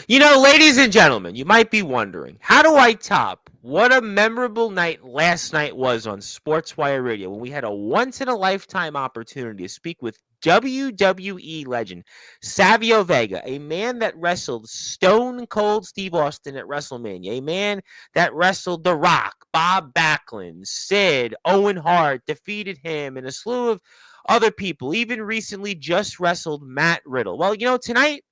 You know, ladies and gentlemen, you might be wondering, how do I top what a memorable night last night was on Sportswire Radio when we had a once-in-a-lifetime opportunity to speak with WWE legend Savio Vega, a man that wrestled Stone Cold Steve Austin at WrestleMania, a man that wrestled The Rock, Bob Backlund, Sid, Owen Hart, defeated him, and a slew of other people, even recently just wrestled Matt Riddle. Well, tonight,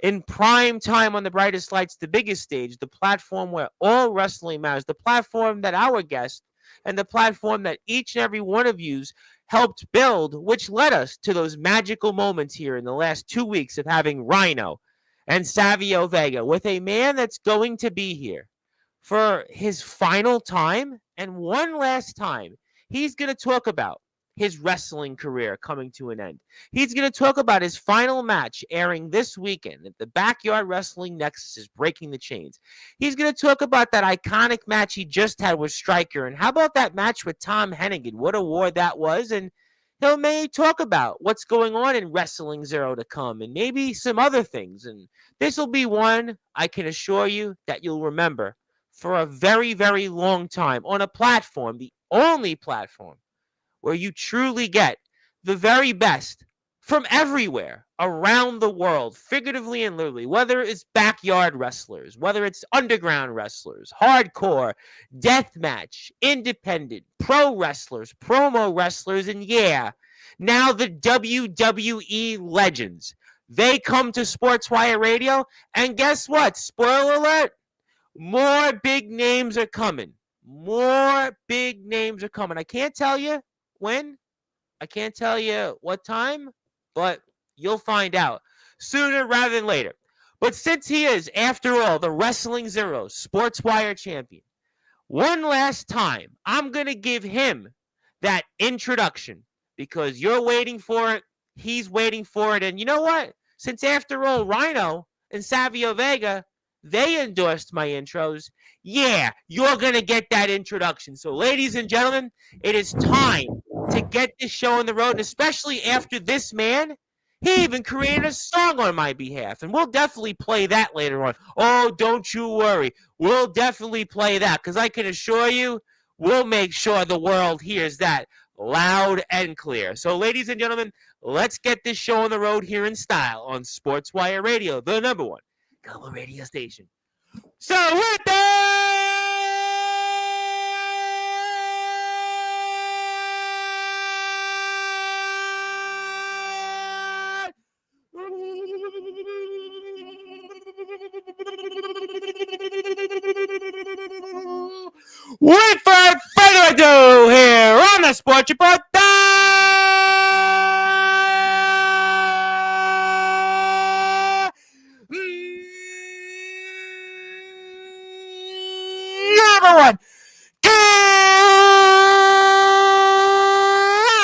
in prime time on the brightest lights, the biggest stage, the platform where all wrestling matters, the platform that our guest and the platform that each and every one of you's helped build, which led us to those magical moments here in the last 2 weeks of having Rhino and Savio Vega with a man that's going to be here for his final time and one last time. He's going to talk about his wrestling career coming to an end. He's going to talk about his final match airing this weekend at the Backyard Wrestling Nexus is Breaking the Chains. He's going to talk about that iconic match he just had with Stryker. And how about that match with Tom Hennigan? What a war that was. And he'll maybe talk about what's going on in Wrestling Zero to come and maybe some other things. And this will be one, I can assure you, that you'll remember for a very, very long time on a platform, the only platform where you truly get the very best from everywhere around the world, figuratively and literally, whether it's backyard wrestlers, whether it's underground wrestlers, hardcore, deathmatch, independent, pro wrestlers, promo wrestlers, and now the WWE legends. They come to Sportswire Radio, and guess what? Spoiler alert, more big names are coming. More big names are coming. I can't tell you when, I can't tell you what time, but you'll find out sooner rather than later. But since he is, after all, the Wrestling Zero Sportswire champion, one last time, I'm going to give him that introduction because you're waiting for it, he's waiting for it, and you know what? Since after all, Rhino and Savio Vega, they endorsed my intros, you're going to get that introduction. So, ladies and gentlemen, it is time to get this show on the road, and especially after this man, he even created a song on my behalf, and we'll definitely play that later on. Oh, don't you worry. We'll definitely play that, because I can assure you, we'll make sure the world hears that loud and clear. So, ladies and gentlemen, let's get this show on the road here in style on Sportswire Radio, the number one color radio station. So, with that, without further ado, here on the Sports Report, number one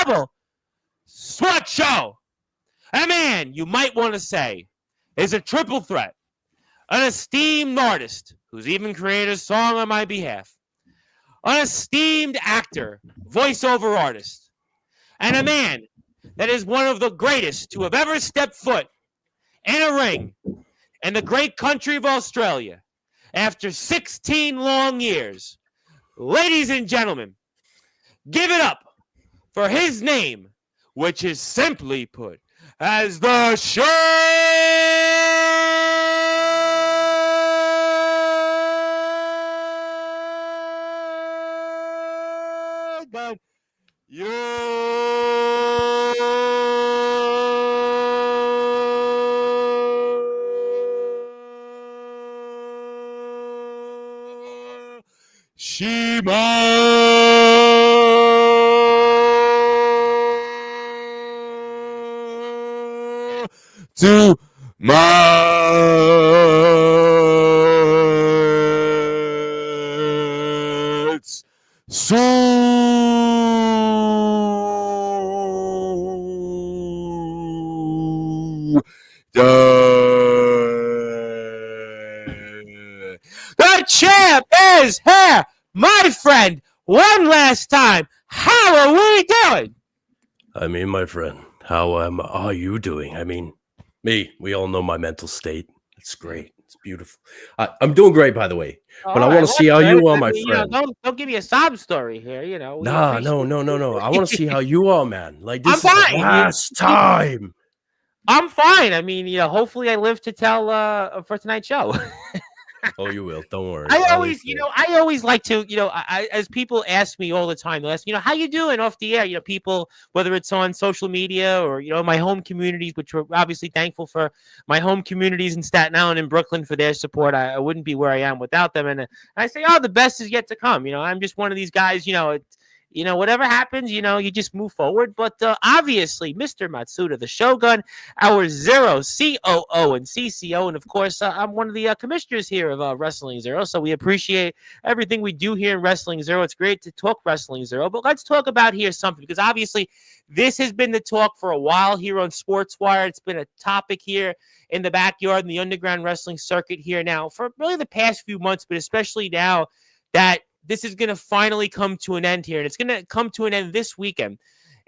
cable sports show. A man you might want to say is a triple threat, an esteemed artist who's even created a song on my behalf, an esteemed actor, voiceover artist, and a man that is one of the greatest to have ever stepped foot in a ring in the great country of Australia after 16 long years. Ladies and gentlemen, give it up for his name, which is simply put as the Shogun. To the champ is here, my friend. One last time, how are we doing? I mean, my friend, how are you doing? I mean, we all know my mental state. It's great. It's beautiful. I'm doing great, by the way. All But I right, want to well, see that's how good. you are, I my mean, friend. don't give me a sob story here. We Nah, appreciate no. I want to it. see how you are, man. Like, I'm this is the fine. last time. I'm fine. I mean, hopefully I live to tell for tonight's show. Oh, you will. Don't worry. I won't fail. I always like to, as people ask me all the time, they'll ask, how you doing off the air? People, whether it's on social media or, my home communities, which we're obviously thankful for my home communities in Staten Island and Brooklyn for their support. I wouldn't be where I am without them. And I say, oh, the best is yet to come. I'm just one of these guys, whatever happens, you just move forward. But obviously, Mr. Matsuda, the Shogun, our Zero, COO and CCO. And of course, I'm one of the commissioners here of Wrestling Zero. So we appreciate everything we do here in Wrestling Zero. It's great to talk Wrestling Zero. But let's talk about here something, because obviously this has been the talk for a while here on Sportswire. It's been a topic here in the backyard in the underground wrestling circuit here now for really the past few months, but especially now that this is going to finally come to an end here. And it's going to come to an end this weekend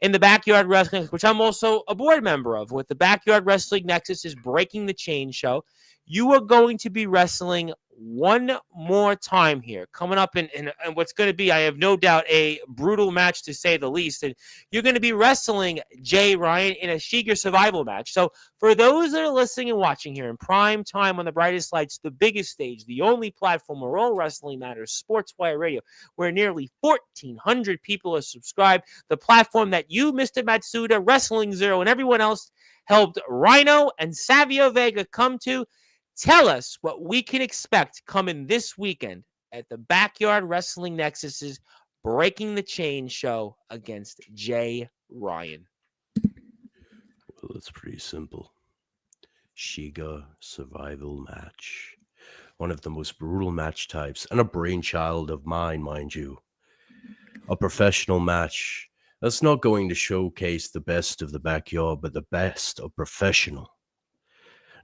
in the Backyard Wrestling, which I'm also a board member of, with the Backyard Wrestling Nexus is Breaking the Chain show. You are going to be wrestling one more time here, coming up in what's going to be, I have no doubt, a brutal match to say the least. And you're going to be wrestling Jay Ryan in a Shiga survival match. So for those that are listening and watching here in prime time on the brightest lights, the biggest stage, the only platform where all wrestling matters, Sportswire Radio, where nearly 1,400 people are subscribed, the platform that you, Mr. Matsuda, Wrestling Zero, and everyone else helped Rhino and Savio Vega come to. Tell us what we can expect coming this weekend at the Backyard Wrestling Nexus's Breaking the Chain show against Jay Ryan. Well, it's pretty simple. Shiga survival match. One of the most brutal match types, and a brainchild of mine, mind you. A professional match that's not going to showcase the best of the backyard, but the best of professional.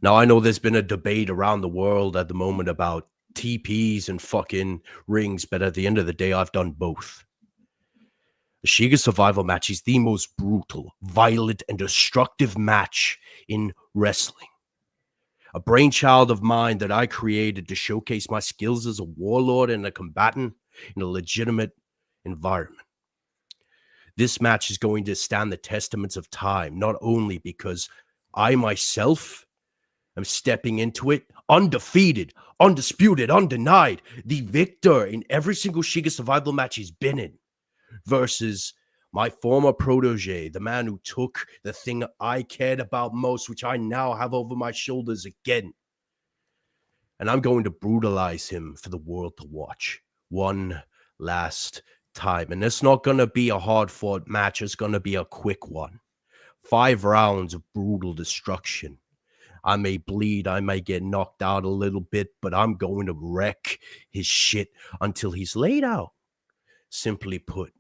Now, I know there's been a debate around the world at the moment about TPs and fucking rings, but at the end of the day, I've done both. The Shiga survival match is the most brutal, violent, and destructive match in wrestling. A brainchild of mine that I created to showcase my skills as a warlord and a combatant in a legitimate environment. This match is going to stand the testaments of time, not only because I myself am stepping into it undefeated, undisputed, undenied, the victor in every single Shiga survival match he's been in, versus my former protege, the man who took the thing I cared about most, which I now have over my shoulders again. And I'm going to brutalize him for the world to watch one last time. And it's not going to be a hard-fought match. It's going to be a quick one. 5 rounds of brutal destruction. I may bleed, I may get knocked out a little bit, but I'm going to wreck his shit until he's laid out. Simply put,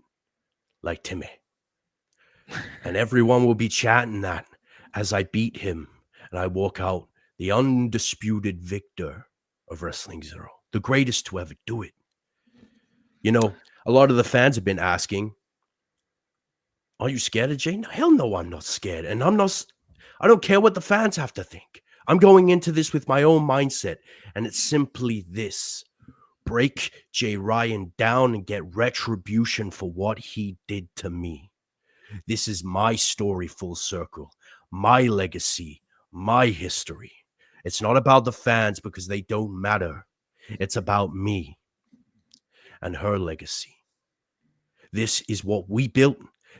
like Timmy. And everyone will be chanting that as I beat him and I walk out the undisputed victor of Wrestling Zero, the greatest to ever do it. You know, a lot of the fans have been asking, are you scared of Jay? No, hell no, I'm not scared. And I don't care what the fans have to think. I'm going into this with my own mindset, and it's simply this. Break Jay Ryan down and get retribution for what he did to me. This is my story full circle, my legacy, my history. It's not about the fans because they don't matter. It's about me and her legacy. This is what we built.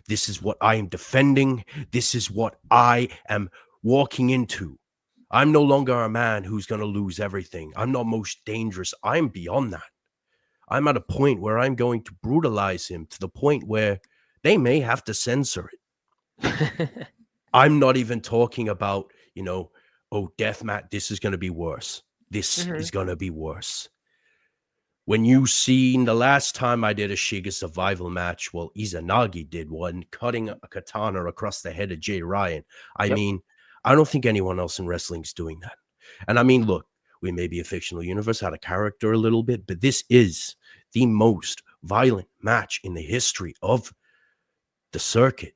This is what I am defending. This is what I am walking into. I'm no longer a man who's going to lose everything. I'm not most dangerous. I'm beyond that. I'm at a point where I'm going to brutalize him to the point where they may have to censor it. I'm not even talking about, oh, deathmatch, this is going to be worse. This is going to be worse. When you seen the last time I did a Shiga survival match, well, Izanagi did one, cutting a katana across the head of Jay Ryan. I mean, I don't think anyone else in wrestling is doing that. And I mean, look, we may be a fictional universe, out of character a little bit, but this is the most violent match in the history of the circuit.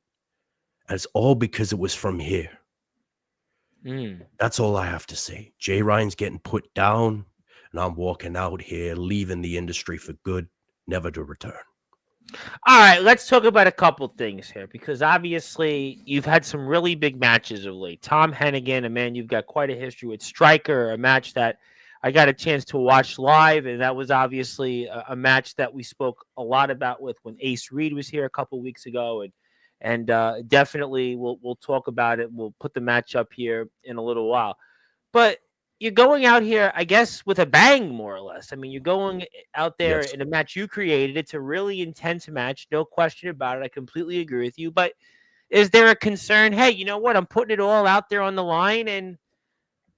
And it's all because it was from here. Mm. That's all I have to say. Jay Ryan's getting put down, and I'm walking out here, leaving the industry for good, never to return. All right, let's talk about a couple things here because obviously you've had some really big matches of late. Tom Hennigan, a man you've got quite a history with. Striker, a match that I got a chance to watch live, and that was obviously a match that we spoke a lot about with when Ace Reed was here a couple weeks ago, and definitely we'll talk about it. We'll put the match up here in a little while. But you're going out here, I guess, with a bang, more or less. I mean, you're going out there Yes. in a match you created. It's a really intense match, no question about it. I completely agree with you. But is there a concern? Hey, you know what? I'm putting it all out there on the line, and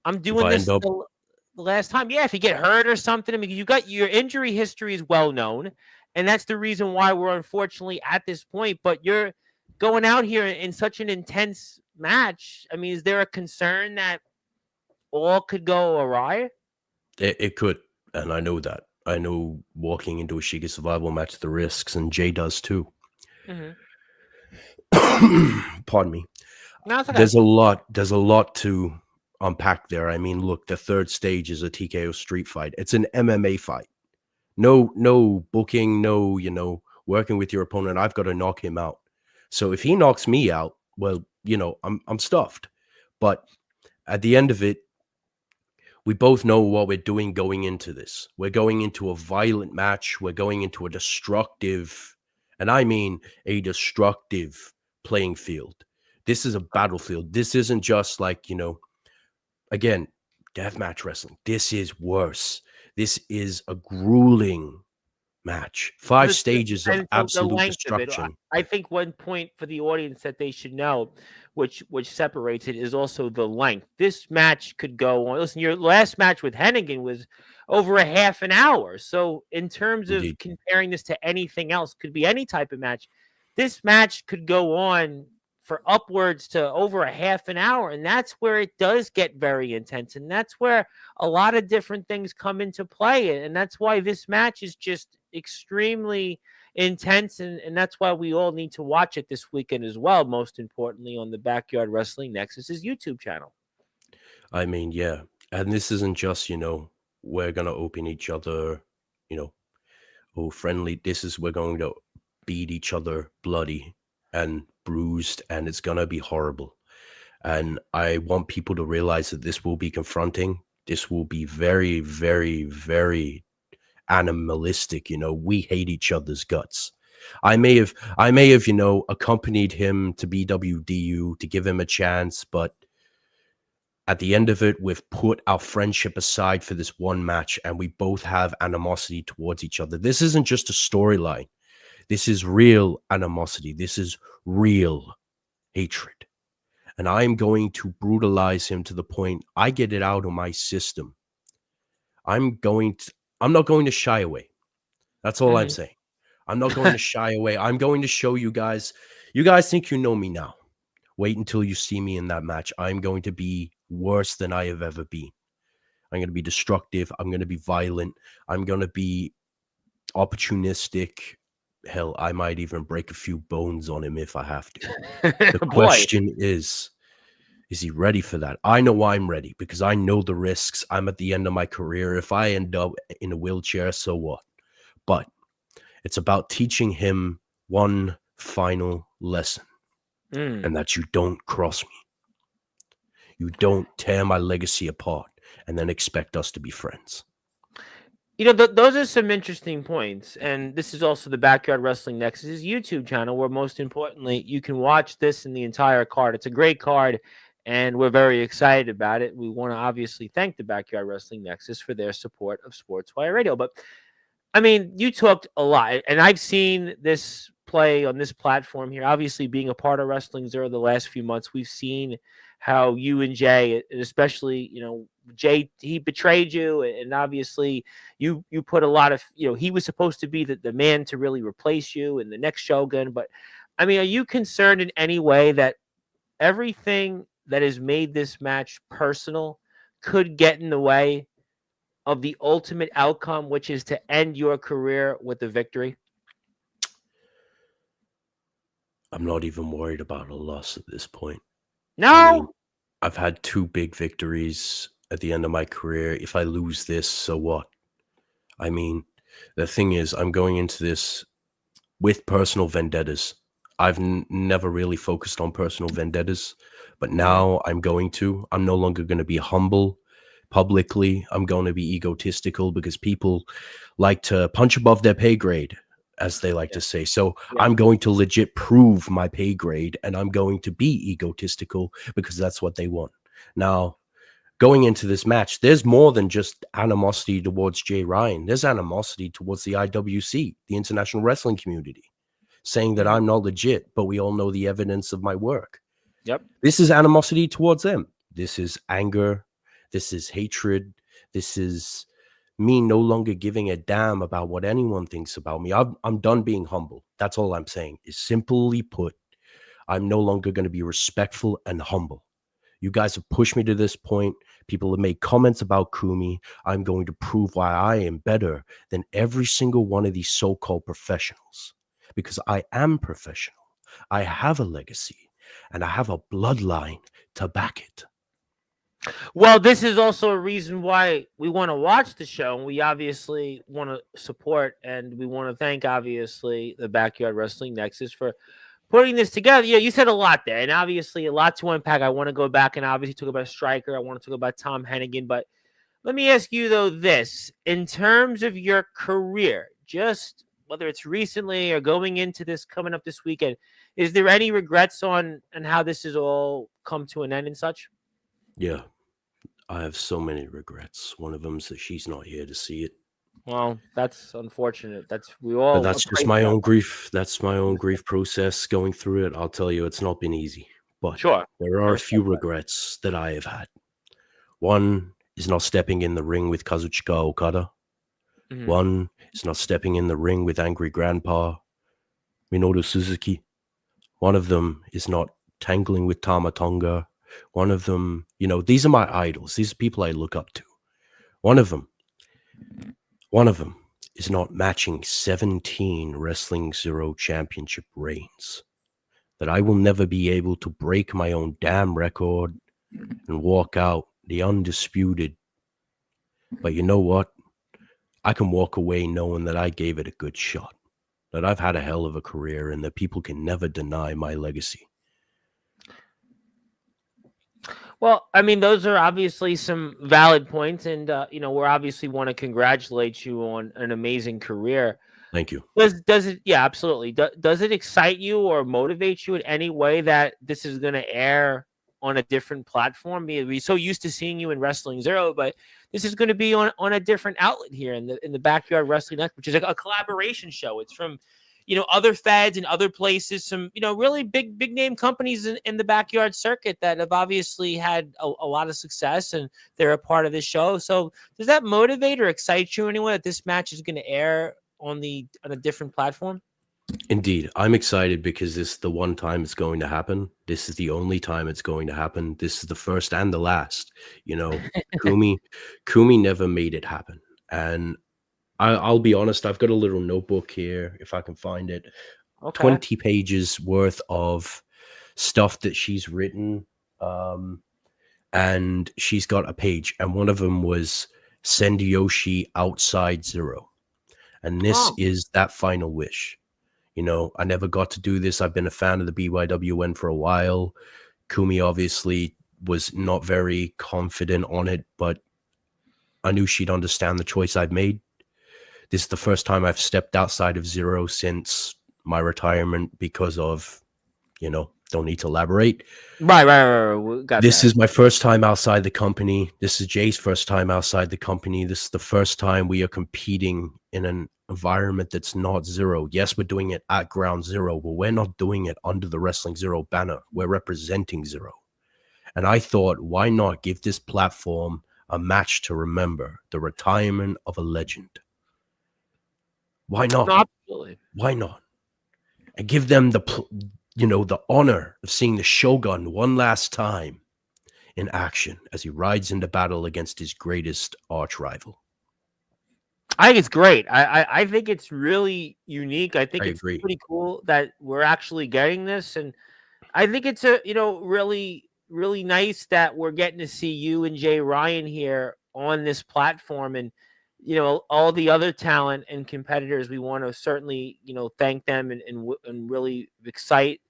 I'm If doing I end this up, the last time. Yeah, if you get hurt or something, I mean, you got your injury history is well known, and that's the reason why we're unfortunately at this point. But you're going out here in such an intense match. I mean, is there a concern that all could go awry? it could, and I know that. I know walking into a Shiga survival match, the risks, and Jay does too. Mhm. Pardon me. No, it's okay. There's a lot to unpack there. I mean, look, the third stage is a TKO street fight. It's an MMA fight. No booking, no, working with your opponent. I've got to knock him out. So if he knocks me out, well, I'm stuffed. But at the end of it, we both know what we're doing going into this. We're going into a violent match. We're going into a destructive, and I mean a destructive playing field. This is a battlefield. This isn't just like, again, deathmatch wrestling. This is worse. This is a grueling match. Five Listen, stages of and the absolute length of it, destruction. I think one point for the audience that they should know, which separates it, is also the length. This match could go on. Listen, your last match with Hennigan was over a half an hour. So in terms of Indeed. comparing this to anything else, could be any type of match. This match could go on for upwards to over a half an hour, and that's where it does get very intense, and that's where a lot of different things come into play. And that's why this match is just extremely intense. And that's why we all need to watch it this weekend as well. Most importantly, on the Backyard Wrestling Nexus's YouTube channel. I mean, yeah. And this isn't just, we're going to open each other, you know, oh, friendly. This is, we're going to beat each other bloody and bruised, and it's going to be horrible. And I want people to realize that this will be confronting. This will be very, very, very animalistic. We hate each other's guts. I may have, accompanied him to BWDU to give him a chance, but at the end of it, we've put our friendship aside for this one match, and we both have animosity towards each other. This isn't just a storyline. This is real animosity. This is real hatred. And I'm going to brutalize him to the point I get it out of my system. I'm not going to shy away. That's all I'm Mhm. saying. I'm not going to shy away. I'm going to show you guys. You guys think you know me now. Wait until you see me in that match. I'm going to be worse than I have ever been. I'm going to be destructive. I'm going to be violent. I'm going to be opportunistic. Hell, I might even break a few bones on him if I have to. The Boy. question is he ready for that? I know I'm ready because I know the risks. I'm at the end of my career. If I end up in a wheelchair, so what? But it's about teaching him one final lesson, Mm. and that you don't cross me. You don't tear my legacy apart and then expect us to be friends. Those are some interesting points. And this is also the Backyard Wrestling Nexus's YouTube channel, where most importantly, you can watch this in the entire card. It's a great card, and we're very excited about it. We want to obviously thank the Backyard Wrestling Nexus for their support of Sportswire Radio. But I mean, you talked a lot, and I've seen this play on this platform here. Obviously, being a part of Wrestling Zero the last few months, we've seen how you and Jay, and especially Jay, he betrayed you, and obviously you put a lot of he was supposed to be the man to really replace you in the next Shogun. But I mean, are you concerned in any way that everything that has made this match personal could get in the way of the ultimate outcome, which is to end your career with a victory? I'm not even worried about a loss at this point. I mean, No. I've had two big victories at the end of my career. If I lose this, so what? I mean, the thing is, I'm going into this with personal vendettas. I've never really focused on personal vendettas, but Mhm. now I'm going to. I'm no longer going to be humble publicly. I'm going to be egotistical because people like to punch above their pay grade, as they like Yeah. to say. So Yeah. I'm going to legit prove my pay grade and I'm going to be egotistical because that's what they want. Now, going into this match, there's more than just animosity towards Jay Ryan. There's animosity towards the IWC, the international wrestling community, saying that Mhm. I'm not legit, but we all know the evidence of my work. Yep. This is animosity towards them. This is anger. This is hatred. This is me no longer giving a damn about what anyone thinks about me. I'm done being humble. That's all I'm saying. Is simply put, I'm no longer going to be respectful and humble. You guys have pushed me to this point. People have made comments about Kumi. I'm going to prove why I am better than every single one of these so called professionals because I am professional. I have a legacy and I have a bloodline to back it. Well, this is also a reason why we want to watch the show, and we obviously want to support, and we want to thank obviously the Backyard Wrestling Nexus for putting this together. Yeah, you said a lot there, and obviously a lot to unpack. I want to go back and obviously talk about Striker. I want to talk about Tom Hennigan, but let me ask you though this: in terms of your career, just whether it's recently or going into this coming up this weekend, is there any regrets on how this has all come to an end and such? Yeah, I have so many regrets. One of them's that she's not here to see it. Well, that's unfortunate. That's we But all that's just pray for my that. own grief. That's my own Understand. grief process going through it. I'll tell you, it's not been easy. But Sure, there I are a few respect that. regrets that I have had. One is not stepping in the ring with Kazuchika Okada. Mhm. One is not stepping in the ring with Angry Grandpa Minoru Suzuki. One of them is not tangling with Tama Tonga. One of them, these are my idols. These are people I look up to. One of them, one of them is not matching 17 Wrestling Zero championship reigns. That I will never be able to break my own damn record and walk out the undisputed. But you know what? I can walk away knowing that I gave it a good shot. That I've had a hell of a career and that people can never deny my legacy. Well, I mean, those are obviously some valid points, and we're obviously want to congratulate you on an amazing career. Thank you. Does it? Yeah, absolutely. Does it excite you or motivate you in any way that this is going to air on a different platform? We're so used to seeing you in Wrestling Zero, but this is going to be on a different outlet here in the Backyard Wrestling Network, which is a collaboration show. It's from other feds and other places, some really big name companies in the backyard circuit that have obviously had a lot of success, and they're a part of this show. So does that motivate or excite you anyway that this match is going to air on a different platform? Indeed, I'm excited because this is the one time it's going to happen. This is the only time it's going to happen. This is the first and the last. You know, Kumi, Kumi never made it happen. And I'll be honest, I've got a little notebook here, if I can find it. Okay. 20 pages worth of stuff that she's written. Um, and she's got a page, and one of them was send Yoshi outside Zero. And this Oh, is that final wish. I never got to do this. I've been a fan of the BYWN for a while. Kumi obviously was not very confident on it, but I knew she'd understand the choice I've made. This is the first time I've stepped outside of Zero since my retirement because of, don't need to elaborate. right. We got This that. is my first time outside the company. This is Jay's first time outside the company. This is the first time we are competing in an environment that's not Zero. Yes, we're doing it at Ground Zero, but we're not doing it under the Wrestling Zero banner. We're representing Zero. And I thought, why not give this platform a match to remember the retirement of a legend? Why No, not? absolutely. Why not? And give them the honor of seeing the Shogun one last time in action as he rides into battle against his greatest arch rival. I think it's great. I think it's really unique. I think I it's agree. pretty cool that we're actually getting this, and I think it's a really. really nice that we're getting to see you and Jay Ryan here on this platform, and all the other talent and competitors. We want to certainly thank them, and really excite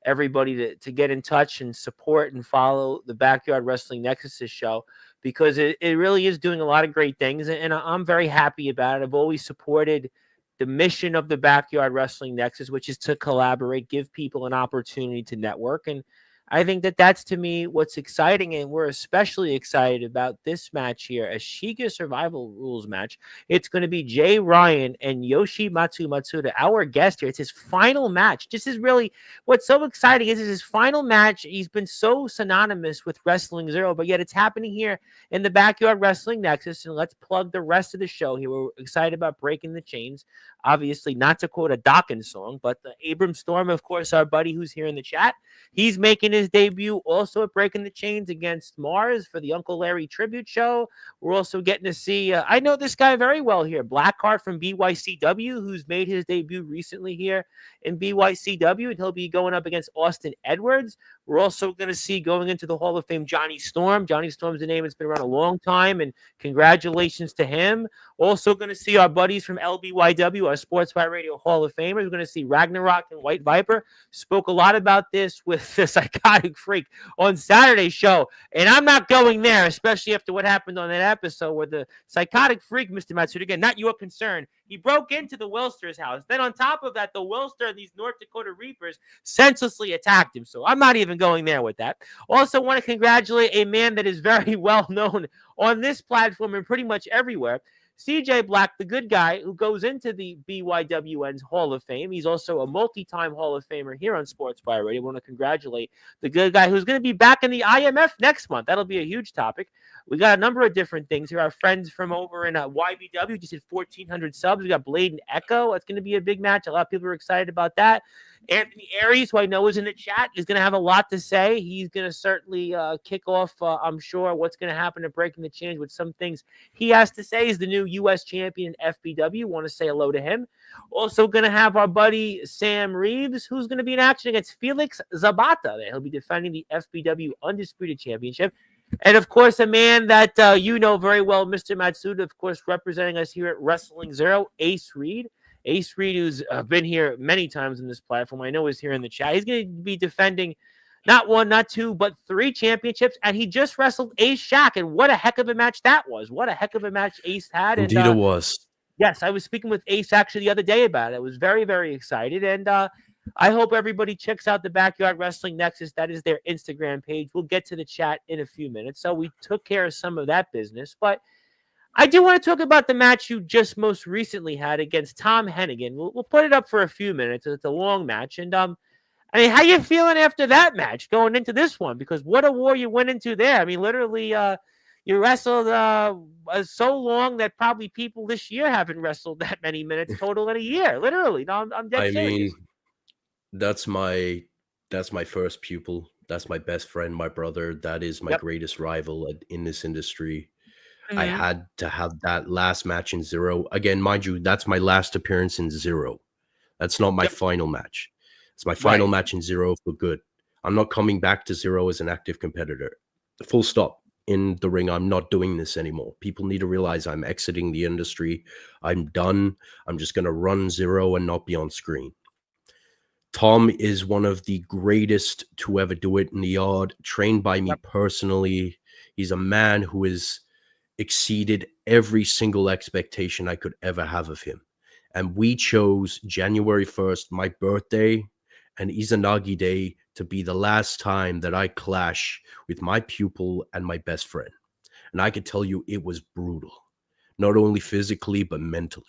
everybody to get in touch and support and follow the Backyard Wrestling Nexus show, because it really is doing a lot of great things, and I'm very happy about it. I've always supported the mission of the Backyard Wrestling Nexus, which is to collaborate, give people an opportunity to network. And I think that that's, to me, what's exciting. And we're especially excited about this match here, a Shiga Survival Rules match. It's going to be Jay Ryan and Yoshimatsu Matsuda, our guest here. It's his final match. This is really what's so exciting, is his final match. He's been so synonymous with Wrestling Zero, but yet it's happening here in the Backyard Wrestling Nexus. And let's plug the rest of the show here. We're excited about breaking the chains. Obviously, not to quote a Dawkins song, but Abram Storm, of course, our buddy who's here in the chat, he's making his debut also at Breaking the Chains against Mars for the Uncle Larry tribute show. We're also getting to see, I know this guy very well here, Blackheart from BYCW, who's made his debut recently here in BYCW, and he'll be going up against Austin Edwards. We're also going to see, going into the Hall of Fame, Johnny Storm. Johnny Storm's a name that's been around a long time, and congratulations to him. Also going to see our buddies from LBYW, our Sportswire Radio Hall of Famers. We're going to see Ragnarok and White Viper. Spoke a lot about this with the Psychotic Freak on Saturday's show, and I'm not going there, especially after what happened on that episode where the Psychotic Freak, Mr. Matsuda, again, not your concern, he broke into the Wilster's house. Then on top of that, the Wilster and these North Dakota Reapers senselessly attacked him. So I'm not even going there with that. Also want to congratulate a man that is very well known on this platform and pretty much everywhere. CJ Black, the good guy who goes into the BYWN's Hall of Fame. He's also a multi-time Hall of Famer here on Sportswire Radio. I want to congratulate the good guy who's going to be back in the IMF next month. That'll be a huge topic. We got a number of different things here. Our friends from over in YBW just hit 1,400 subs. We got Blade and Echo. It's going to be a big match. A lot of people are excited about that. Anthony Aries, who I know is in the chat, is going to have a lot to say. He's going to certainly kick off, I'm sure, what's going to happen at Breaking the Chains with some things he has to say. He's the new U.S. champion FBW. Want to say hello to him. Also going to have our buddy Sam Reeves, who's going to be in action against Felix Zabata. He'll be defending the FBW Undisputed Championship. And, of course, a man that you know very well, Mr. Matsuda, of course, representing us here at Wrestling Zero, Ace Reed. Ace Reed, who's been here many times in this platform, I know is here in the chat. He's going to be defending not one, not two, but 3 championships. And he just wrestled Ace Shack. And what a heck of a match that was. What a heck of a match Ace had. Indeed, and, it was. Yes, I was speaking with Ace actually the other day about it. I was very, very excited. And I hope everybody checks out the Backyard Wrestling Nexus. That is their Instagram page. We'll get to the chat in a few minutes. So we took care of some of that business. But I do want to talk about the match you just most recently had against Tom Hennigan. We'll put it up for a few minutes. It's a long match. And I mean, how you feeling after that match going into this one? Because what a war you went into there. I mean, literally, you wrestled so long that probably people this year haven't wrestled that many minutes total in a year. Literally. No, I'm dead serious. Mean, that's my first pupil. That's my best friend, my brother. That is my greatest rival in this industry. Mm-hmm. I had to have that last match in Zero. Again, mind you, that's my last appearance in Zero. That's not my final match. It's my final match in Zero for good. I'm not coming back to Zero as an active competitor. Full stop. In the ring, I'm not doing this anymore. People need to realize I'm exiting the industry. I'm done. I'm just going to run Zero and not be on screen. Tom is one of the greatest to ever do it in the yard, trained by me personally. He's a man who has exceeded every single expectation I could ever have of him. And we chose January 1st, my birthday, and Izanagi Day to be the last time that I clash with my pupil and my best friend. And I can tell you it was brutal, not only physically, but mentally.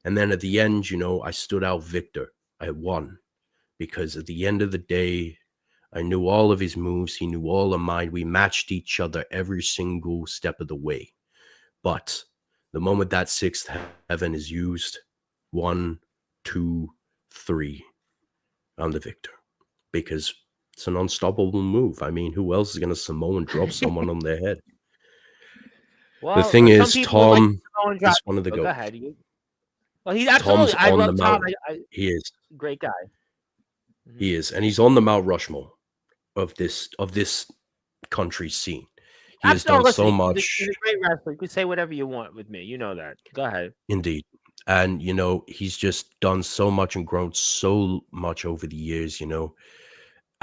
And then at the end, I stood out victor. I won. Because at the end of the day, I knew all of his moves. He knew all of mine. We matched each other every single step of the way. But the moment that 6th heaven is used, 1, 2, 3, I'm the victor. Because it's an unstoppable move. I mean, who else is going to Samoan drop someone on their head? Well, the thing is, Tom is one of the GOATs. Go ahead. Well, he's absolutely. I love Tom. He is. Great guy. He is, and he's on the Mount Rushmore of this country scene. He has Absolutely. done Listen, so he's much, a great wrestler. You can say whatever you want with me. You know that. Go ahead. indeed. And, he's just done so much and grown so much over the years,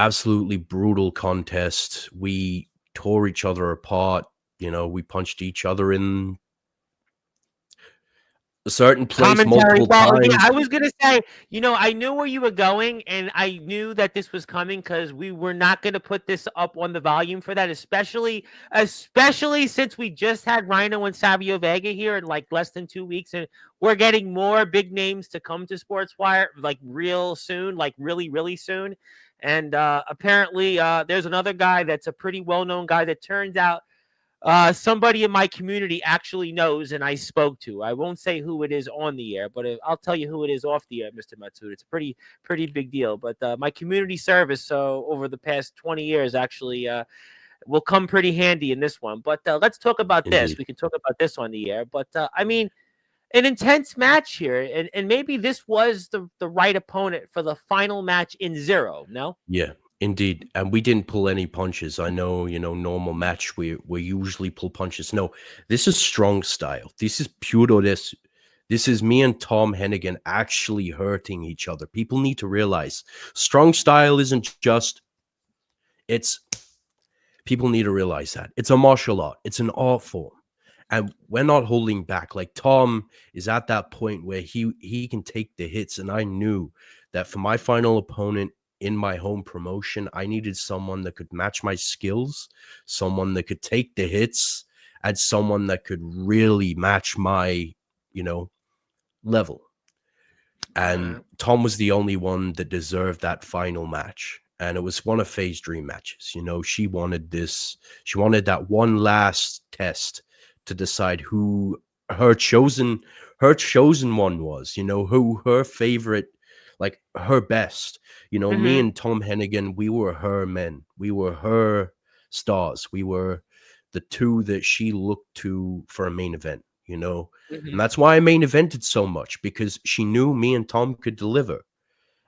Absolutely brutal contest. We tore each other apart. We punched each other in a certain place Commentary multiple ball. Yeah, times. I was gonna say, I knew where you were going, and I knew that this was coming because we were not gonna put this up on the volume for that, especially since we just had Rhino and Savio Vega here in like less than 2 weeks, and we're getting more big names to come to Sportswire like real soon, like really, really soon. And apparently, there's another guy that's a pretty well-known guy that turns out somebody in my community actually knows and I spoke to. I won't say who it is on the air, but I'll tell you who it is off the air, Mr. Matsuda. It's a pretty big deal. But my community service, so over the past 20 years, actually will come pretty handy in this one. But let's talk about this. Indeed. We can talk about this on the air. But I mean, an intense match here, and maybe this was the right opponent for the final match in Zero. No. Yeah, indeed. And we didn't pull any punches. I know, normal match we usually pull punches. No, this is strong style. This is puro this. This is me and Tom Hennigan actually hurting each other. People need to realize strong style isn't just it's people need to realize that. It's a martial art. It's an art form. And we're not holding back. Like Tom is at that point where he can take the hits. And I knew that for my final opponent in my home promotion, I needed someone that could match my skills, someone that could take the hits, and someone that could really match my, level. And Tom was the only one that deserved that final match. And it was one of Faye's dream matches. She wanted this, she wanted that one last test to decide who her chosen one was, who her favorite, like her best. Me Mm-hmm. and Tom Hennigan, we were her men. We were her stars. We were the two that she looked to for a main event, and Mm-hmm. that's why I main evented so much, because she knew me and Tom could deliver.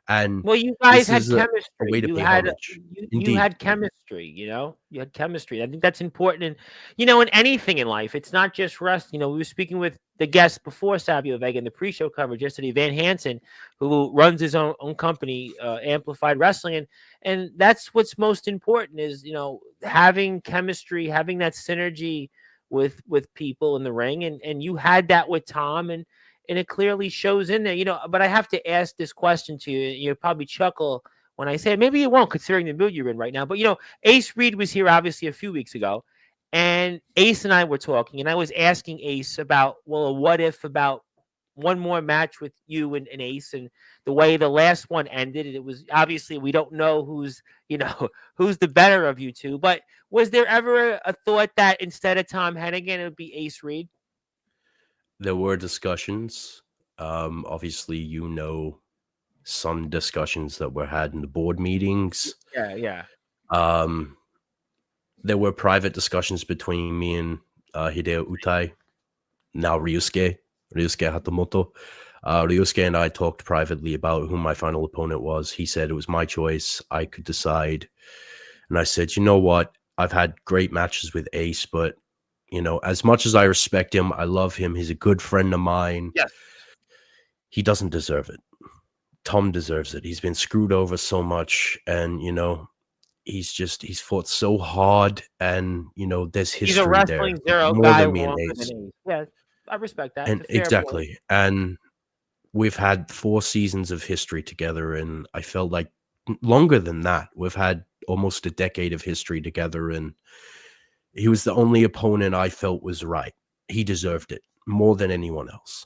And Well, you guys this had is a chemistry. way to You pay had homage. you Indeed. had chemistry, You had chemistry. I think that's important in in anything in life. It's not just rest. We were speaking with the guest before Savio Vega in the pre-show coverage yesterday, Van Hansen, who runs his own company, Amplified Wrestling, and that's what's most important is, having chemistry, having that synergy with people in the ring, and you had that with Tom, and it clearly shows in there, But I have to ask this question to you. You'll probably chuckle when I say it. Maybe you won't, considering the mood you're in right now. But Ace Reed was here obviously a few weeks ago, and Ace and I were talking, and I was asking Ace about, well, what if about one more match with you and Ace, and the way the last one ended. And it was obviously we don't know who's who's the better of you two. But was there ever a thought that instead of Tom Hennigan, it would be Ace Reed? There were discussions. Obviously, some discussions that were had in the board meetings. Yeah, yeah. Um, there were private discussions between me and Hideo Utai, now Ryusuke Hatamoto. Ryusuke and I talked privately about who my final opponent was. He said it was my choice. I could decide. And I said, you know what? I've had great matches with Ace, but, as much as I respect him, I love him. He's a good friend of mine. Yes. He doesn't deserve it. Tom deserves it. He's been screwed over so much. And, he's fought so hard. And, there's He's a history there wrestling zero more guy than me and longer than Ace. Ace. Yeah, I respect that. It's And a fair point. exactly. And we've had 4 seasons of history together, and I felt like longer than that. We've had almost a decade of history together, and he was the only opponent I felt was right. He deserved it more than anyone else.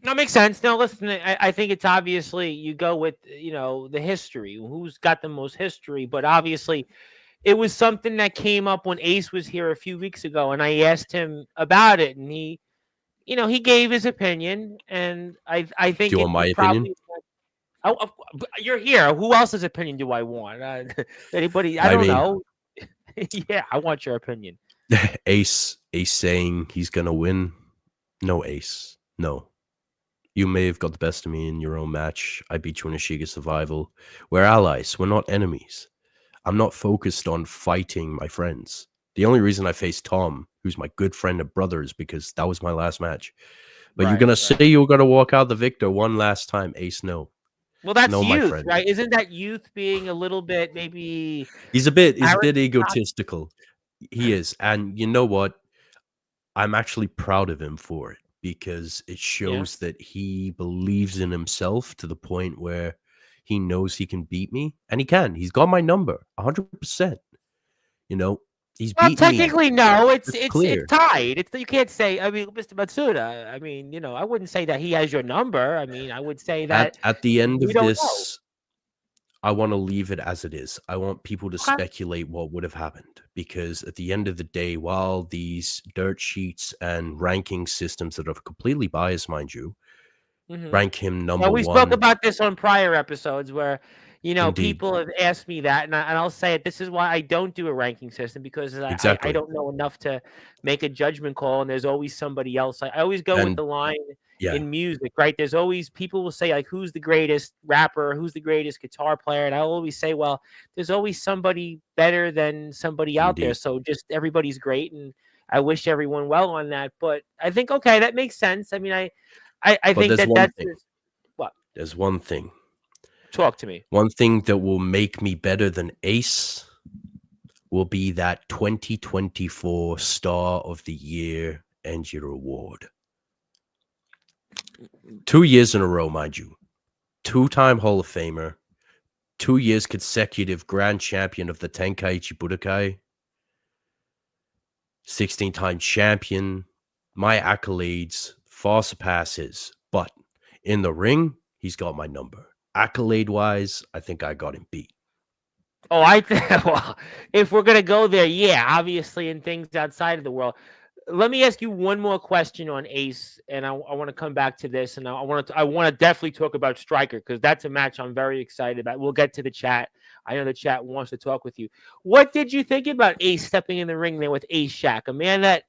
That makes sense. No, listen, I think it's obviously you go with, the history, who's got the most history. But obviously, it was something that came up when Ace was here a few weeks ago, and I asked him about it, and he gave his opinion, and I Do think you it, want my it opinion? probably. You're here. Who else's opinion do I want? Anybody? I I don't mean, know. Yeah, I want your opinion. Ace saying he's gonna win. No, Ace. No. You may have got the best of me in your own match. I beat you in a Shiga survival. We're allies. We're not enemies. I'm not focused on fighting my friends. The only reason I faced Tom, who's my good friend and brother, is because that was my last match. But you're Right, gonna right. say you're gonna walk out the victor one last time, Ace? No, Well, that's no, my youth, friend. right? Isn't that youth being a little bit maybe He's a bit arrogant? egotistical. He is, and you know what? I'm actually proud of him for it because it Yeah. shows that he believes in himself to the point where he knows he can beat me, and he can. He's got my number, 100%. You know, he's Well, beaten me. technically, no. It's It's it's it's clear. tied. It's you can't say. I mean, Mr. Matsuda. I mean, I wouldn't say that he has your number. I mean, I would say that At the end we of don't know. this, I want to leave it as it is. I want people to Okay. speculate what would have happened because at the end of the day, while these dirt sheets and ranking systems that are completely biased, mind you, Hmm. rank him Well, number we spoke one, about this on prior episodes where, indeed, people have asked me that, and I'll say it. This is why I don't do a ranking system because I exactly. don't know enough to make a judgment call, and there's always somebody else. I always go with And the line yeah, in music, right? There's always people will say like, who's the greatest rapper, who's the greatest guitar player, and I always say, well, there's always somebody better than somebody out there. indeed. So just everybody's great, and I wish everyone well on that. But I think okay, that makes sense. I mean, I But think there's that one that's thing. what. There's one thing. Talk to me. One thing that will make me better than Ace will be that 2024 Star of the Year and your award. 2 years in a row, mind you. Two-time Hall of Famer, 2 years consecutive Grand Champion of the Tenkaichi Budokai, 16-time champion. My accolades far surpass his, but in the ring, he's got my number. Accolade-wise, I think I got him beat. Oh, I think well, if we're gonna go there, yeah, obviously in things outside of the world. Let me ask you one more question on Ace, and I want to come back to this, and I want to definitely talk about Striker because that's a match I'm very excited about. We'll get to the chat. I know the chat wants to talk with you. What did you think about Ace stepping in the ring there with Ace Shack, a man that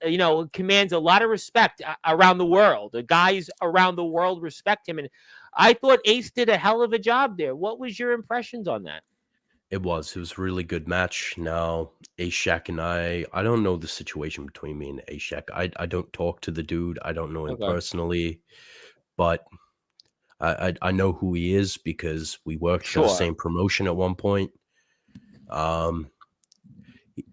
commands a lot of respect around the world? The guys around the world respect him, and I thought Ace did a hell of a job there. What was your impressions on that? It was a really good match. Now, Ashak and I don't know the situation between me and Ashak. I don't talk to the dude. I don't know him Okay, personally, but I know who he is because we worked for the sure. same promotion at one point. Um,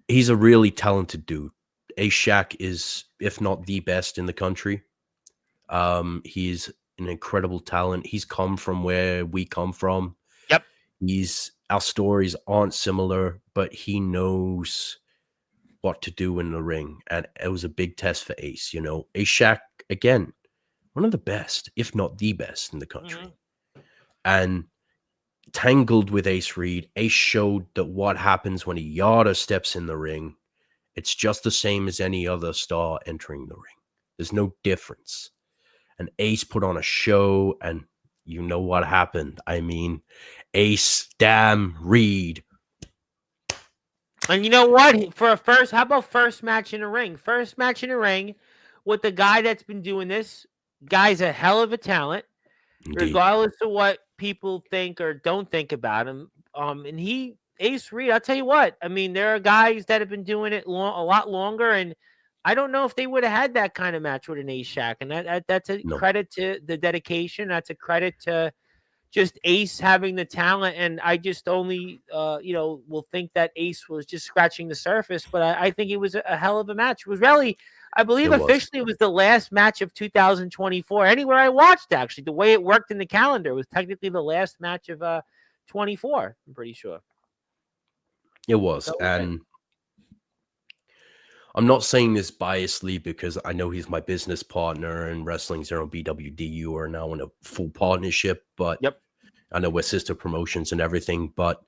he's a really talented dude. Ashak is, if not the best in the country. He's an incredible talent. He's come from where we come from. Yep. He's our stories aren't similar, but he knows what to do in the ring, and it was a big test for Ace. Ace Shack again, one of the best, if not the best, in the Hmm. country, and tangled with Ace Reed. Ace showed that what happens when a Yada steps in the ring, it's just the same as any other star entering the ring. There's no difference. And Ace put on a show, and you know what happened. I mean, Ace, damn Reed. And you know what? For a first, how about first match in a ring? First match in a ring with the guy that's been doing this. Guy's a hell of a talent, Indeed. regardless of what people think or don't think about him. And Ace Reed, I'll tell you what. I mean, there are guys that have been doing it a lot longer, and I don't know if they would have had that kind of match with an Ace Shack. And that's a No, credit to the dedication. That's a credit to just Ace having the talent, and I just only will think that Ace was just scratching the surface. But I think it was a hell of a match. It was really, I believe, it was. officially it was the last match of 2024. Anywhere I watched, actually, the way it worked in the calendar was technically the last match of 24. I'm pretty sure. It was. So okay. And I'm not saying this biasly because I know he's my business partner and Wrestling Zero and BWDU are now in a full partnership, but Yep. I know we're sister promotions and everything, but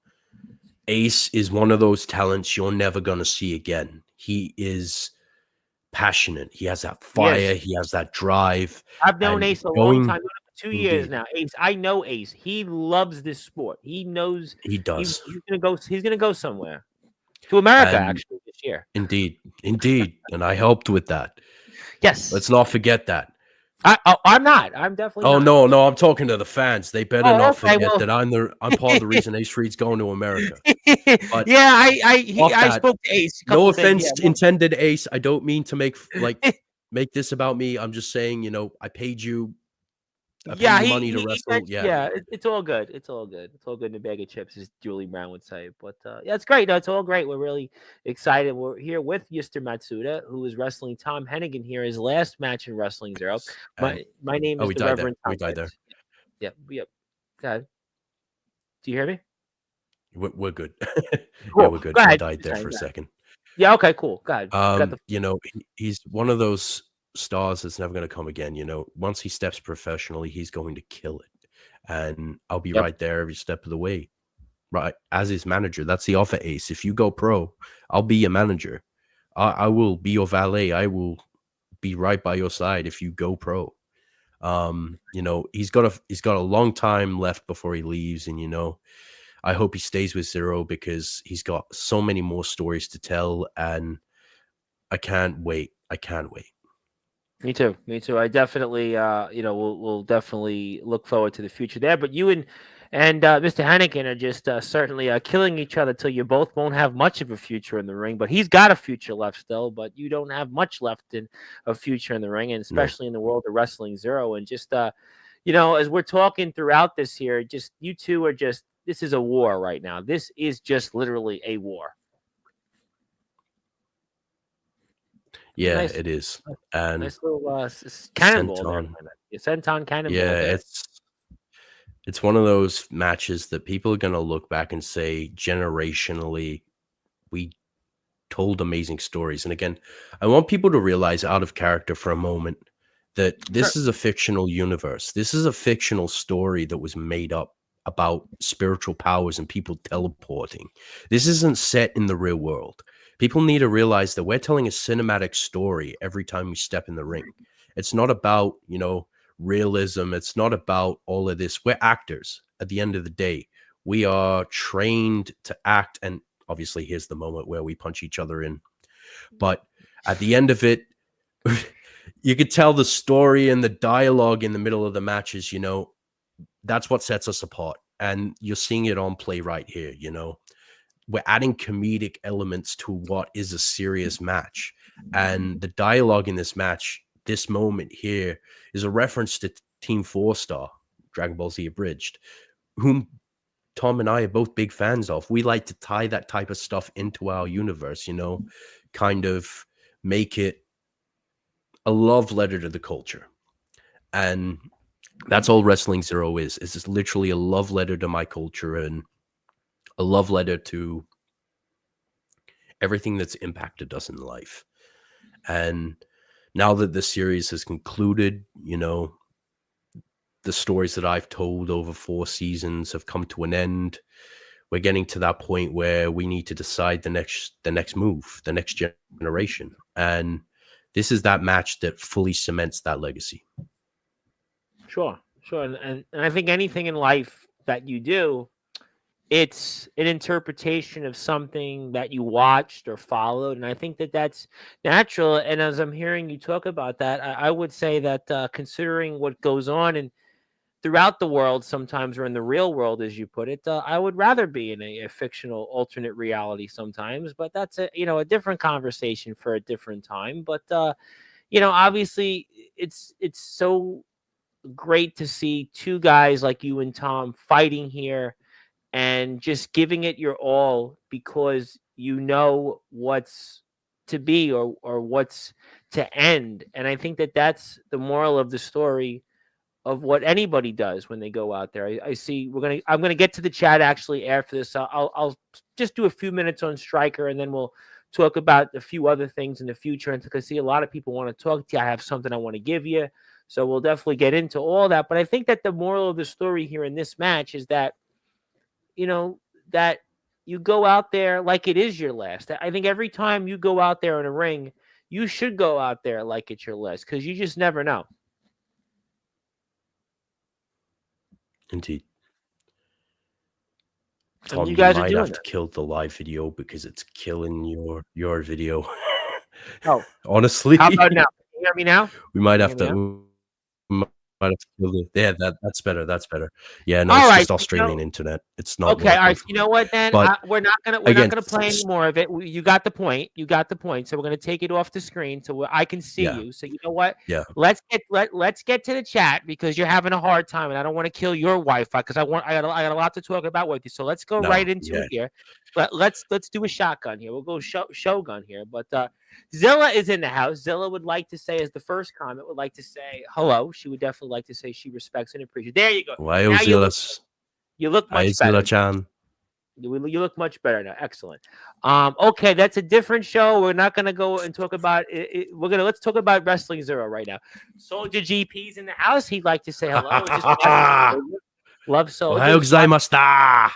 Ace is one of those talents you're never going to see again. He is passionate. He has that He fire. is. He has that drive. I've known And Ace a long going, time, known him for 2 years indeed, now. Ace, I know Ace. He loves this sport. He knows he does. he's gonna go. He's gonna go somewhere. To America, And actually, this year. indeed, indeed. And I helped with that. Yes. Let's not forget that. I'm not. I'm definitely Oh not. no, no, I'm talking to the fans. They better Oh, not okay. forget Well, that I'm part of the reason Ace Freed's going to America. But yeah, off I that, spoke to Ace. A no couple things. Yeah. offense intended, Ace. I don't mean to make this about me. I'm just saying, I pay Yeah, you money to he wrestle. mentioned, Yeah. yeah, it's all good. It's all good. It's all good in a bag of chips, as Julie Brown would say. But yeah, it's great. No, it's all great. We're really excited. We're here with Mr. Matsuda, who is wrestling Tom Hennigan here, his last match in Wrestling Zero. And My name oh, is we the died there. Reverend We Tom died there. Tibbs. Yep, yep. Go ahead. Do you hear me? We're good. Yeah, Cool. we're good. Go I ahead. died You're there for saying a that. second. Yeah. Okay. Cool. Go ahead. You got the. He's one of those stars that's never going to come again. Once he steps professionally, he's going to kill it. And I'll be Yep. right there every step of the way. Right. As his manager, that's the offer, Ace. If you go pro, I'll be your manager. I will be your valet. I will be right by your side if you go pro. He's got a long time left before he leaves, and I hope he stays with Zero because he's got so many more stories to tell, and I can't wait. I can't wait. Me too. Me too. I definitely, we'll definitely look forward to the future there. But you and Mr. Hannigan are just certainly killing each other till you both won't have much of a future in the ring. But he's got a future left still, but you don't have much left in a future in the ring, and No. especially in the world of Wrestling Zero. And just as we're talking throughout this here, just you two are just this is a war right now. This is just literally a war. It's a Yeah, nice, it is. And nice little cannonball there. Senton, A senton cannonball yeah, there. it's one of those matches that people are gonna look back and say generationally, we told amazing stories. And again, I want people to realize out of character for a moment that Sure. this is a fictional universe. This is a fictional story that was made up about spiritual powers and people teleporting. This isn't set in the real world. People need to realize that we're telling a cinematic story every time we step in the ring. It's not about, realism. It's not about all of this. We're actors at the end of the day. We are trained to act. And obviously, here's the moment where we punch each other in. But at the end of it, you could tell the story and the dialogue in the middle of the matches, that's what sets us apart. And you're seeing it on play right here, We're adding comedic elements to what is a serious match. And the dialogue in this match, this moment here, is a reference to Team 4-Star, Dragon Ball Z Abridged, whom Tom and I are both big fans of. We like to tie that type of stuff into our universe, kind of make it a love letter to the culture. And that's all Wrestling Zero is. It's just literally a love letter to my culture and a love letter to everything that's impacted us in life. And now that the series has concluded, the stories that I've told over 4 seasons have come to an end. We're getting to that point where we need to decide the next move, the next generation. And this is that match that fully cements that legacy. Sure, sure. And I think anything in life that you do, it's an interpretation of something that you watched or followed. And I think that that's natural. And as I'm hearing you talk about that, I would say that considering what goes on and throughout the world, sometimes or in the real world, as you put it, I would rather be in a fictional alternate reality sometimes. But that's a different conversation for a different time. But obviously, it's so great to see two guys like you and Tom fighting here and just giving it your all because you know what's to be or what's to end. And I think that that's the moral of the story of what anybody does when they go out there. I see I'm gonna get to the chat actually after this. I'll just do a few minutes on Striker and then we'll talk about a few other things in the future. And because I see a lot of people want to talk to you, I have something I want to give you. So we'll definitely get into all that. But I think that the moral of the story here in this match is that, that you go out there like it is your last. I think every time you go out there in a ring, you should go out there like it's your last because you just never know. Indeed. And Tom, you you guys are might doing have to that. kill the live video because it's killing your video. Oh, how Honestly, about now? Can you hear me now? we might Can you have hear me now? to might have killed it. Yeah, that's better. That's better. Yeah, no, All it's right. just Australian internet. It's not Okay, all working right. for You me. know what? Then But we're not again, gonna play any more of it. You got the point. You got the point. So we're gonna take it off the screen so I can see yeah, you. So you know what? yeah, Let's get to the chat because you're having a hard time, and I don't want to kill your Wi-Fi because I got a lot to talk about with you. So let's go no, right into yeah. it here. Let's do a shotgun here. We'll go showgun here. But Zilla is in the house. Zilla would like to say as the first comment would like to say hello. She would definitely like to say she respects and appreciates. There you go. Now Wyozilas, you look much better. Zilla-chan. You look much better now. Excellent. Okay, that's a different show. We're not gonna go and talk about it. Let's talk about Wrestling Zero right now. Soldier GP's in the house. He'd like to say hello. Just watching Soldier. Love Soldier.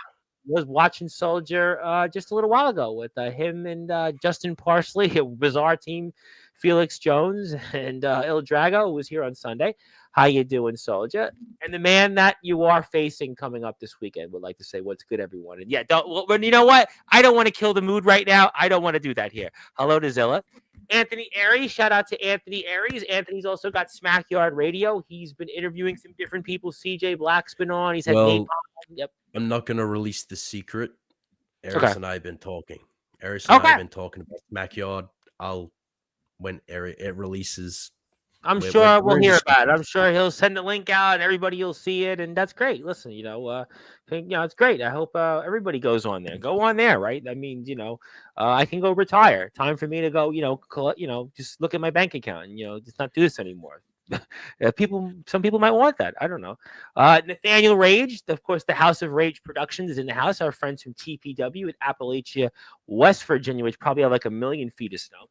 Was watching Soldier just a little while ago with him and Justin Parsley, a bizarre team, Felix Jones and Il Drago, who was here on Sunday. How you doing, Soldier? And the man that you are facing coming up this weekend would like to say, "What's good, everyone?" And yeah, you know what? I don't want to kill the mood right now. I don't want to do that here. Hello to Zilla. Anthony Aries, shout out to Anthony Aries. Anthony's also got Smackyard Radio. He's been interviewing some different people. CJ Black's been on. He's had Napalm. Well, Yep. I'm not gonna release the secret. Okay. Eris and I have been talking. Eris and I have Okay. been talking about Backyard. I'll when it releases. I'm We're sure we'll in hear about it. I'm discussions. sure he'll send the link out and everybody will see it, and that's great. Listen, it's great. I hope everybody goes on there. Go on there, right? That means I can go retire. Time for me to go. Just look at my bank account and just not do this anymore. Some people might want that. I don't know. Nathaniel Rage, of course, the House of Rage Productions is in the house. Our friends from TPW at Appalachia, West Virginia, which probably have like 1,000,000 feet of snow.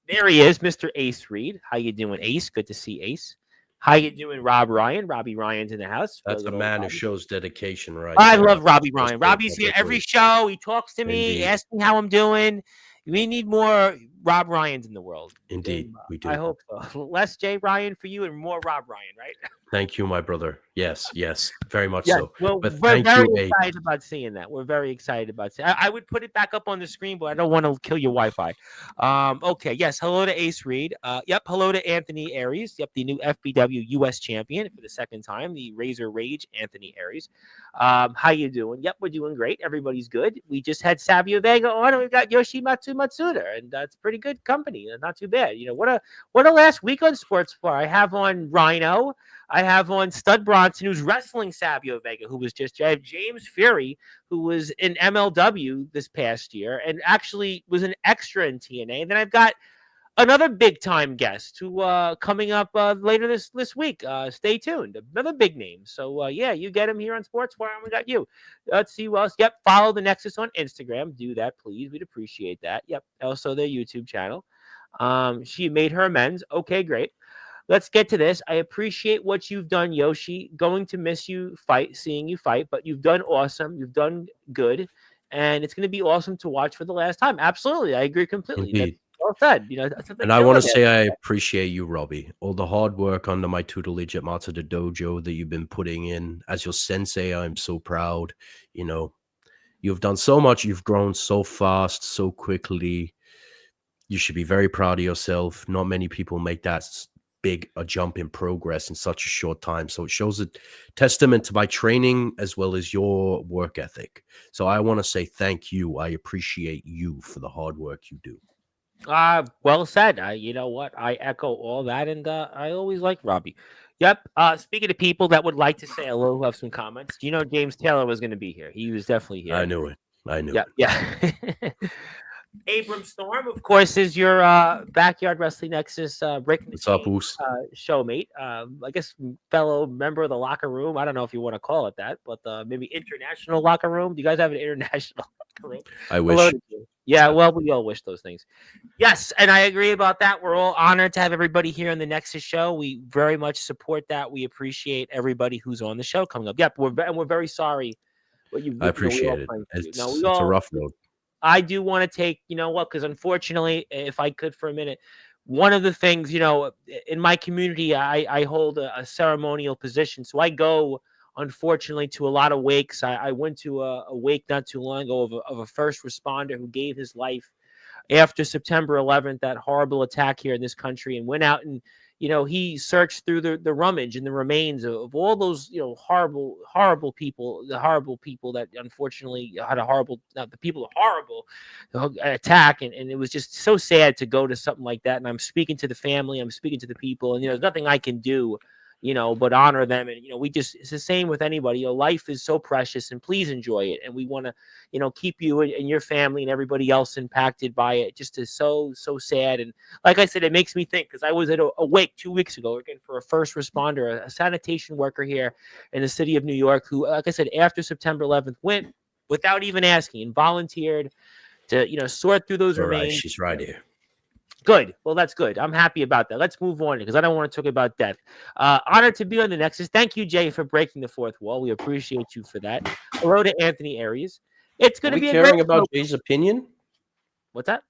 There he is, Mr. Ace Reed. How you doing, Ace? Good to see Ace. How you doing, Rob Ryan? Robbie Ryan's in the house. That's a Good old man who Robbie. shows dedication right I there. love Robbie Just Ryan. saying Robbie's here every publicly. show. He talks to me, Indeed. asks me how I'm doing. We need more Rob Ryans in the world. Indeed, And, we I do. hope so. Less Jay Ryan for you and more Rob Ryan, right? Thank you, my brother. Yes, very much Yes, so. well, But we're thank very you, A. excited about seeing that. We're very excited about seeing. I would put it back up on the screen, but I don't want to kill your Wi-Fi. Okay, yes. Hello to Ace Reed. Yep. Hello to Anthony Aries. Yep, the new FBW US champion for the second time, the Razor Rage Anthony Aries. How you doing? Yep, we're doing great. Everybody's good. We just had Savio Vega on, and we've got Yoshimatsu Matsuda, and that's pretty good company. Not too bad. What a last week on Sportswire. I have on Rhino. I have on Stud Bronson, who's wrestling Savio Vega, who was just I have James Fury, who was in MLW this past year and actually was an extra in TNA. And then I've got another big time guest who coming up later this week. Stay tuned. Another big name. So yeah, you get him here on Sportswire, and we got you. Let's see who else. Yep, follow the Nexus on Instagram. Do that, please. We'd appreciate that. Yep. Also their YouTube channel. She made her amends. Okay, great. Let's get to this. I appreciate what you've done, Yoshi. Going to miss seeing you fight, but you've done awesome. You've done good, and it's going to be awesome to watch for the last time. Absolutely, I agree completely. That's Indeed. well said. That's what And I want to say I appreciate you, Robbie. All the hard work under my tutelage at Matsuda Dojo that you've been putting in. As your sensei, I'm so proud. You've done so much. You've grown so fast, so quickly. You should be very proud of yourself. Not many people make that big a jump in progress in such a short time. So it shows a testament to my training as well as your work ethic. So I want to say thank you. I appreciate you for the hard work you do. Well said. You know what? I echo all that, and I always like Robbie. Yep. Speaking of people that would like to say hello, who have some comments. Do you know James Taylor was going to be here? He was definitely here. I knew it. Yep. Yeah. Abram Storm, of course, is your Backyard Wrestling Nexus Breaking the What's up, Chain Oos? showmate. I guess fellow member of the locker room. I don't know if you want to call it that, but maybe international locker room. Do you guys have an international locker room? I wish. Yeah, well, we all wish those things. Yes, and I agree about that. We're all honored to have everybody here on the Nexus show. We very much support that. We appreciate everybody who's on the show coming up. Yep, we're very sorry. I appreciate it. It's a rough road. I do want to take, because unfortunately, if I could for a minute, one of the things, in my community, I hold a ceremonial position. So I go, unfortunately, to a lot of wakes. I went to a wake not too long ago of a first responder who gave his life after September 11th, that horrible attack here in this country, and went out and he searched through the rummage and the remains of all those, horrible people, the horrible people that unfortunately had a horrible, not the people are horrible, attack. And it was just so sad to go to something like that. And I'm speaking to the family, I'm speaking to the people, and, there's nothing I can do, but honor them. And, it's the same with anybody. Life is so precious, and please enjoy it. And we want to, keep you and your family and everybody else impacted by it. Just is so sad. And like I said, it makes me think, because I was at a wake 2 weeks ago again for a first responder, a sanitation worker here in the city of New York, who, like I said, after September 11th, went without even asking and volunteered to, sort through those All right, remains. she's right here. Good. Well, that's good. I'm happy about that. Let's move on, because I don't want to talk about death. Honored to be on the Nexus. Thank you, Jay, for breaking the fourth wall. We appreciate you for that. Hello to Anthony Aries. It's going Are to we be a great caring about show. Jay's opinion? What's that?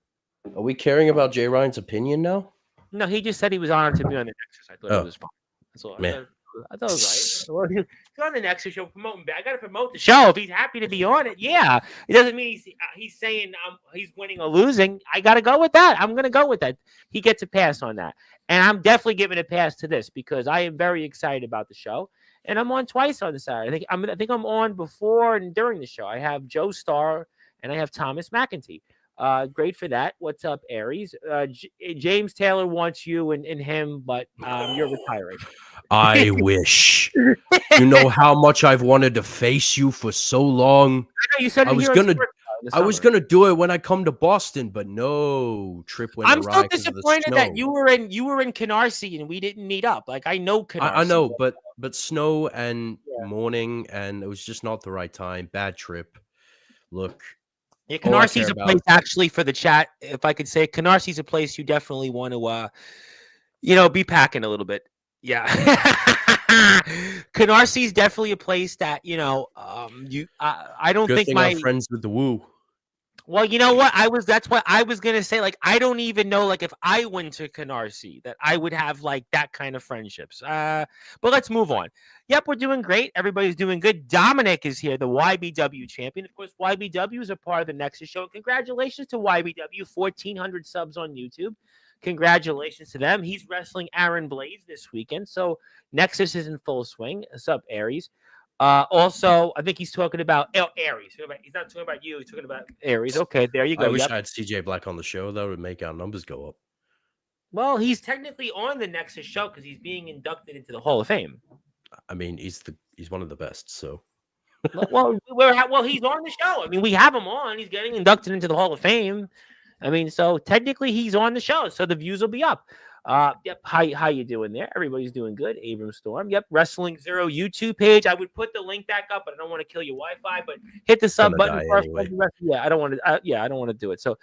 Are we caring about Jay Ryan's opinion now? No, he just said he was honored to be on the Nexus. I thought it was fine. That's all. Man. I thought it was right. Well, he's on the Nexus show promoting. I got to promote the show. If he's happy to be on it, yeah. It doesn't mean he's saying he's winning or losing. I got to go with that. I'm going to go with that. He gets a pass on that. And I'm definitely giving a pass to this, because I am very excited about the show. And I'm on twice on the Saturday. I think I'm on before and during the show. I have Joe Starr and I have Thomas McEntee. Great for that. What's up, Aries? James Taylor wants you and him, but you're retiring. I wish. You know how much I've wanted to face you for so long. I know you said I was gonna do it when I come to Boston, but no, trip went I'm awry so 'cause of the disappointed that snow. you were in Canarsie and we didn't meet up. Like, I know Canarsie. I know, but snow and Yeah. morning, and it was just not the right time. Bad trip. Look, Yeah, all I Canarsie is care a place, about. actually, for the chat. If I could say, Canarsie is a place you definitely want to, be packing a little bit. Yeah. Canarsie is definitely a place that, I don't Good think thing I'm friends with the Woo. well, you know what? That's what I was gonna say. Like, I don't even know, like, if I went to Canarsie, that I would have like that kind of friendships. But let's move on. Yep, we're doing great. Everybody's doing good. Dominic is here, the YBW champion. Of course, YBW is a part of the Nexus show. Congratulations to YBW, 1,400 subs on YouTube. Congratulations to them. He's wrestling Aaron Blaze this weekend, so Nexus is in full swing. What's up, Aries? Also, I think he's talking about Aries. He's not talking about you. He's talking about Aries. Okay, there you go. I wish Yep. I had CJ Black on the show. That would make our numbers go up. Well, he's technically on the Nexus show because he's being inducted into the Hall of Fame. I mean, he's one of the best. So, well, he's on the show. I mean, we have him on. He's getting inducted into the Hall of Fame. I mean, so technically he's on the show, so the views will be up. Yep. How you doing there? Everybody's doing good. Abram Storm. Yep. Wrestling Zero YouTube page. I would put the link back up, but I don't want to kill your Wi-Fi. But hit the sub button first. Anyway. Yeah, I don't want to. I don't want to do it. So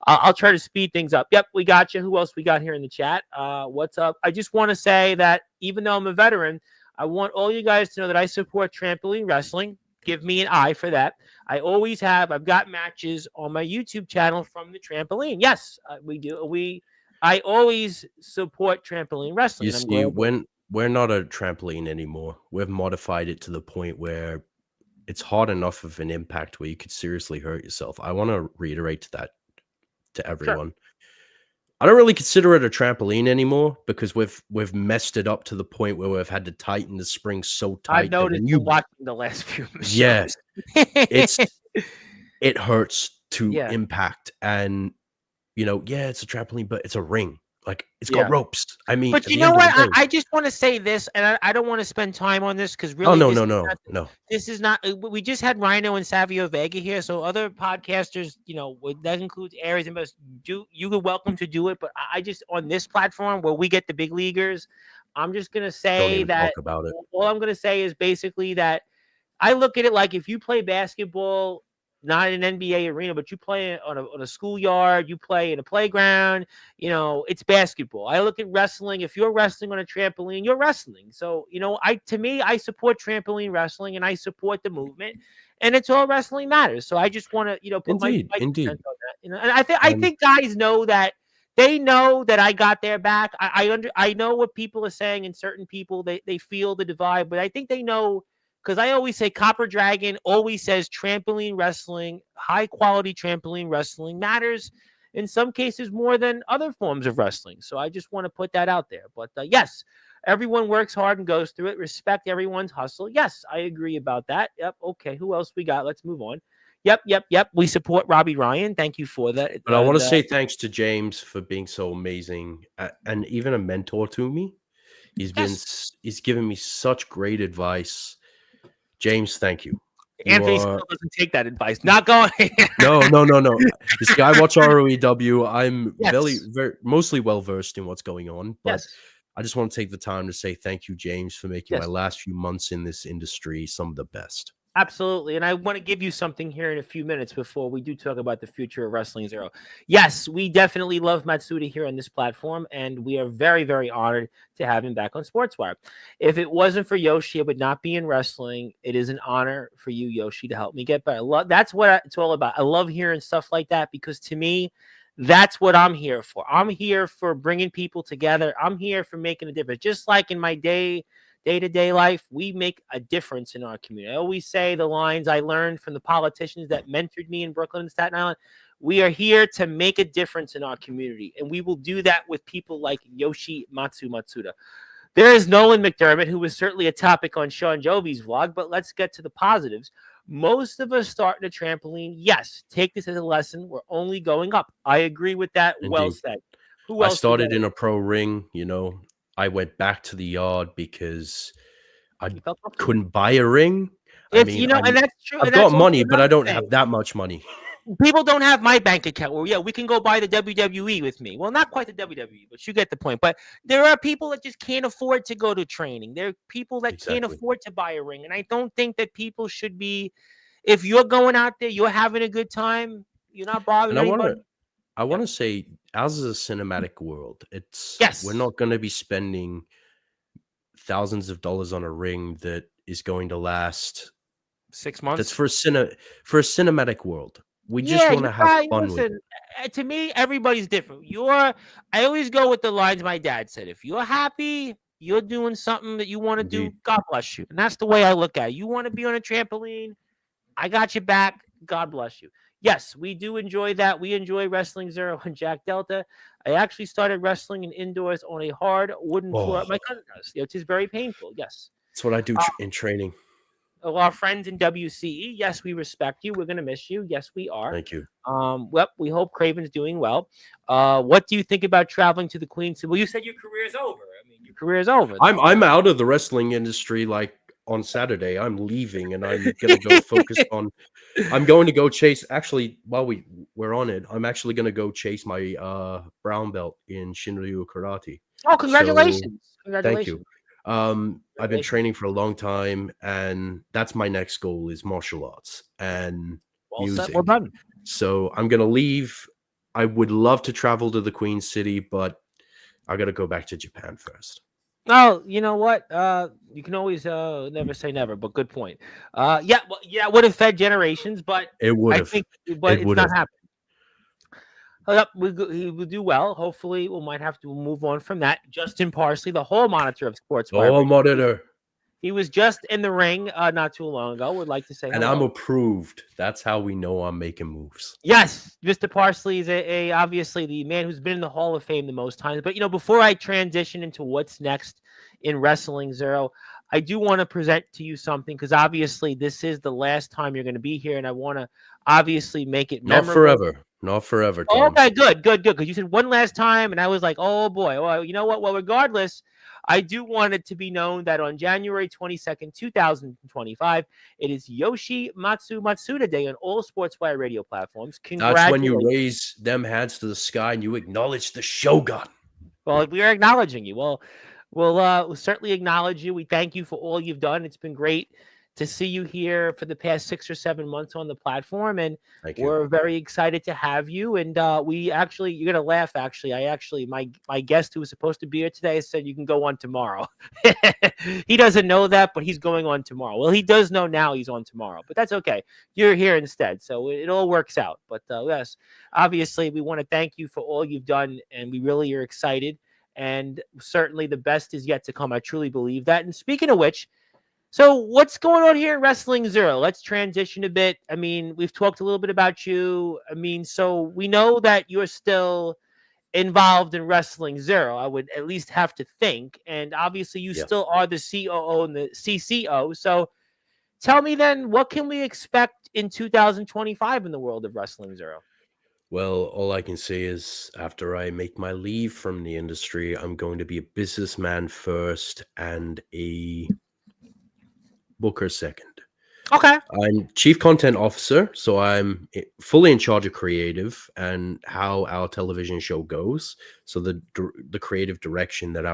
I'll try to speed things up. Yep, we got you. Who else we got here in the chat? What's up? I just want to say that even though I'm a veteran, I want all you guys to know that I support trampoline wrestling. Give me an eye for that. I always have. I've got matches on my YouTube channel from the trampoline. Yes, we do. I always support trampoline wrestling. You see, we're not a trampoline anymore. We've modified it to the point where it's hard enough of an impact where you could seriously hurt yourself. I want to reiterate that to everyone. Sure. I don't really consider it a trampoline anymore because we've messed it up to the point where we've had to tighten the springs so tight. I've noticed you watching the last few shows. Yes, it hurts to impact, and it's a trampoline, but it's a ring. Like, it's got ropes. I mean, but you know what? I just want to say this, and I don't want to spend time on this because really, no. This is not. We just had Rhino and Savio Vega here, so other podcasters, that includes Aries and most. You're welcome to do it, but I just, on this platform where we get the big leaguers, I'm just gonna say that. Talk about it. All I'm gonna say is basically that I look at it like if you play basketball. Not in an NBA arena, but you play on a schoolyard, you play in a playground, it's basketball. I look at wrestling. If you're wrestling on a trampoline, you're wrestling. So, I support trampoline wrestling and I support the movement, and it's all wrestling matters. So I just want to, put my 2 cents on that. And I think guys know that. They know that I got their back. I know what people are saying, and certain people, they feel the divide, but I think they know. Because I always say Copper Dragon always says trampoline wrestling, high quality trampoline wrestling matters. in some cases more than other forms of wrestling. So I just want to put that out there. But yes, everyone works hard and goes through it. Respect everyone's hustle. Yes, I agree about that. Yep. Okay. Who else we got? Let's move on. Yep. We support Robbie Ryan. Thank you for that. But I want to say thanks to James for being so amazing and even a mentor to me. Yes. He's given me such great advice. James, thank you. You Anthony are still doesn't take that advice. Not going. no. You see, I watch ROEW. I'm Yes. very mostly well versed in what's going on, but Yes. I just want to take the time to say thank you, James, for making my Yes. last few months in this industry some of the best. Absolutely. And I want to give you something here in a few minutes before we do talk about the future of Wrestling Zero. Yes, we definitely love Matsuda here on this platform, and we are very, very honored to have him back on Sportswire. If it wasn't for Yoshi, I would not be in wrestling. It is an honor for you, Yoshi, to help me get better. That's what it's all about. I love hearing stuff like that because to me, that's what I'm here for. I'm here for bringing people together. I'm here for making a difference. Just like in my day-to-day life, we make a difference in our community. I always say the lines I learned from the politicians that mentored me in Brooklyn and Staten Island. We are here to make a difference in our community, and we will do that with people like Yoshimatsu Matsuda. There is Nolan McDermott, who was certainly a topic on Sean Jovi's vlog, but let's get to the positives. Most of us start in a trampoline. Yes, take this as a lesson. We're only going up. I agree with that. Well Indeed. said. Who I else we started got? in a pro ring, I went back to the yard because I You felt comfortable. couldn't buy a ring. I It's mean, and that's true, I've and got that's also money, but I another don't thing. have that much money. People don't have my bank account where, yeah, we can go buy the WWE with me. Well, not quite the WWE, but you get the point. But there are people that just can't afford to go to training. There are people that can't Exactly. afford to buy a ring. And I don't think that people should be, if you're going out there, you're having a good time, you're not bothering And anybody. I Yeah. want to say, as a cinematic world, we're Yes. not going to be spending thousands of dollars on a ring that is going to last. 6 months. That's for a cinematic world. We just Yeah, want you to have guys, fun with listen, it. to me, everybody's different. I always go with the lines my dad said. If you're happy, you're doing something that you want to do, Indeed. God bless you. And that's the way I look at it. You want to be on a trampoline, I got your back. God bless you. Yes, we do enjoy that. We enjoy Wrestling Zero and Jack Delta. I actually started wrestling in indoors on a hard wooden floor. Oh, My cousin does. It is very painful. Yes. that's what I do Uh, in training. our friends in WCE, yes, we respect you. We're going to miss you. Yes, we are. Thank you. Well, we hope Craven's doing well. What do you think about traveling to the Queen City? Well, you said your career is over. I mean, your career is over, though. I'm out of the wrestling industry like on Saturday. I'm leaving and I'm gonna go focus on I'm going to go chase actually while we're on it, I'm actually gonna go chase my brown belt in Shinryu karate. Oh, So congratulations! thank you. Congratulations! I've been Congratulations! training for a long time and that's my next goal is martial arts and Well said. Well music. done. So I'm gonna leave. I would love to travel to the Queen City, but I gotta go back to Japan first. Oh, you know what? You can always never say never, but good point. Yeah, well, yeah, it would have fed generations, but It would I have. think, but It it's would not have. happening. Yep, he will do well. Hopefully, we might have to move on from that. Justin Parsley, the whole monitor of Sports Oh, Wire, monitor. he was just in the ring not too long ago. Would like to say And I'm hello. approved. That's how we know I'm making moves. Yes, Mr. Parsley is obviously the man who's been in the Hall of Fame the most times. But before I transition into what's next in Wrestling Zero, I do want to present to you something because obviously this is the last time you're going to be here, and I want to obviously make it Not memorable. forever. Not forever, Oh, Tom. okay, good. Because you said one last time, and I was like, oh boy. Well, you know what? Well, regardless, I do want it to be known that on January 22nd, 2025, it is Yoshimatsu Matsuda Day on all Sportswire radio platforms. That's when you Congratulations. raise them hands to the sky and you acknowledge the Shogun. Well, we are acknowledging you. Well, we'll certainly acknowledge you. We thank you for all you've done. It's been great to see you here for the past 6 or 7 months on the platform, and Thank you. we're very excited to have you. And we actually, you're gonna laugh. Actually, my guest who was supposed to be here today said you can go on tomorrow. He doesn't know that, but he's going on tomorrow. Well, he does know now he's on tomorrow, but that's okay. You're here instead, so it all works out. But yes, obviously, we want to thank you for all you've done, and we really are excited. And certainly, the best is yet to come. I truly believe that. And speaking of which, So what's going on here in Wrestling Zero? Let's transition a bit. I mean, we've talked a little bit about you. I mean, so we know that you're still involved in Wrestling Zero. I would at least have to think. And obviously you Yeah. still are the COO and the CCO. So tell me then, what can we expect in 2025 in the world of Wrestling Zero? Well, all I can say is after I make my leave from the industry, I'm going to be a businessman first and a booker second. Okay. I'm chief content officer, so I'm fully in charge of creative and how our television show goes. So the creative direction that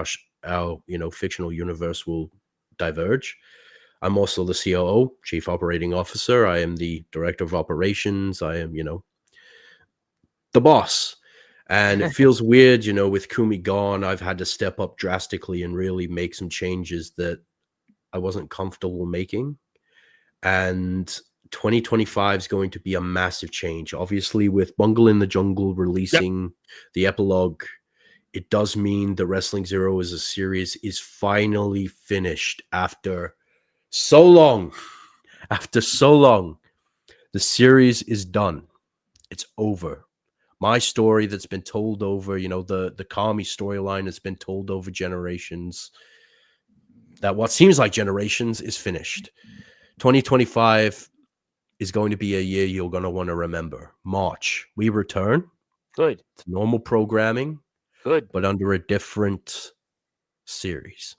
our fictional universe will diverge. I'm also the COO, chief operating officer. I am the director of operations. I am the boss. And it feels weird, with Kumi gone, I've had to step up drastically and really make some changes that I wasn't comfortable making. And 2025 is going to be a massive change. Obviously, with Bungle in the Jungle Yep. releasing the epilogue, it does mean that Wrestling Zero as a series is finally finished after so long. After so long, the series is done. It's over. My story that's been told over, the Kami storyline that's been told over generations, that what seems like generations is finished. 2025 is going to be a year you're going to want to remember. March, we return Good. to normal programming, Good. but under a different series.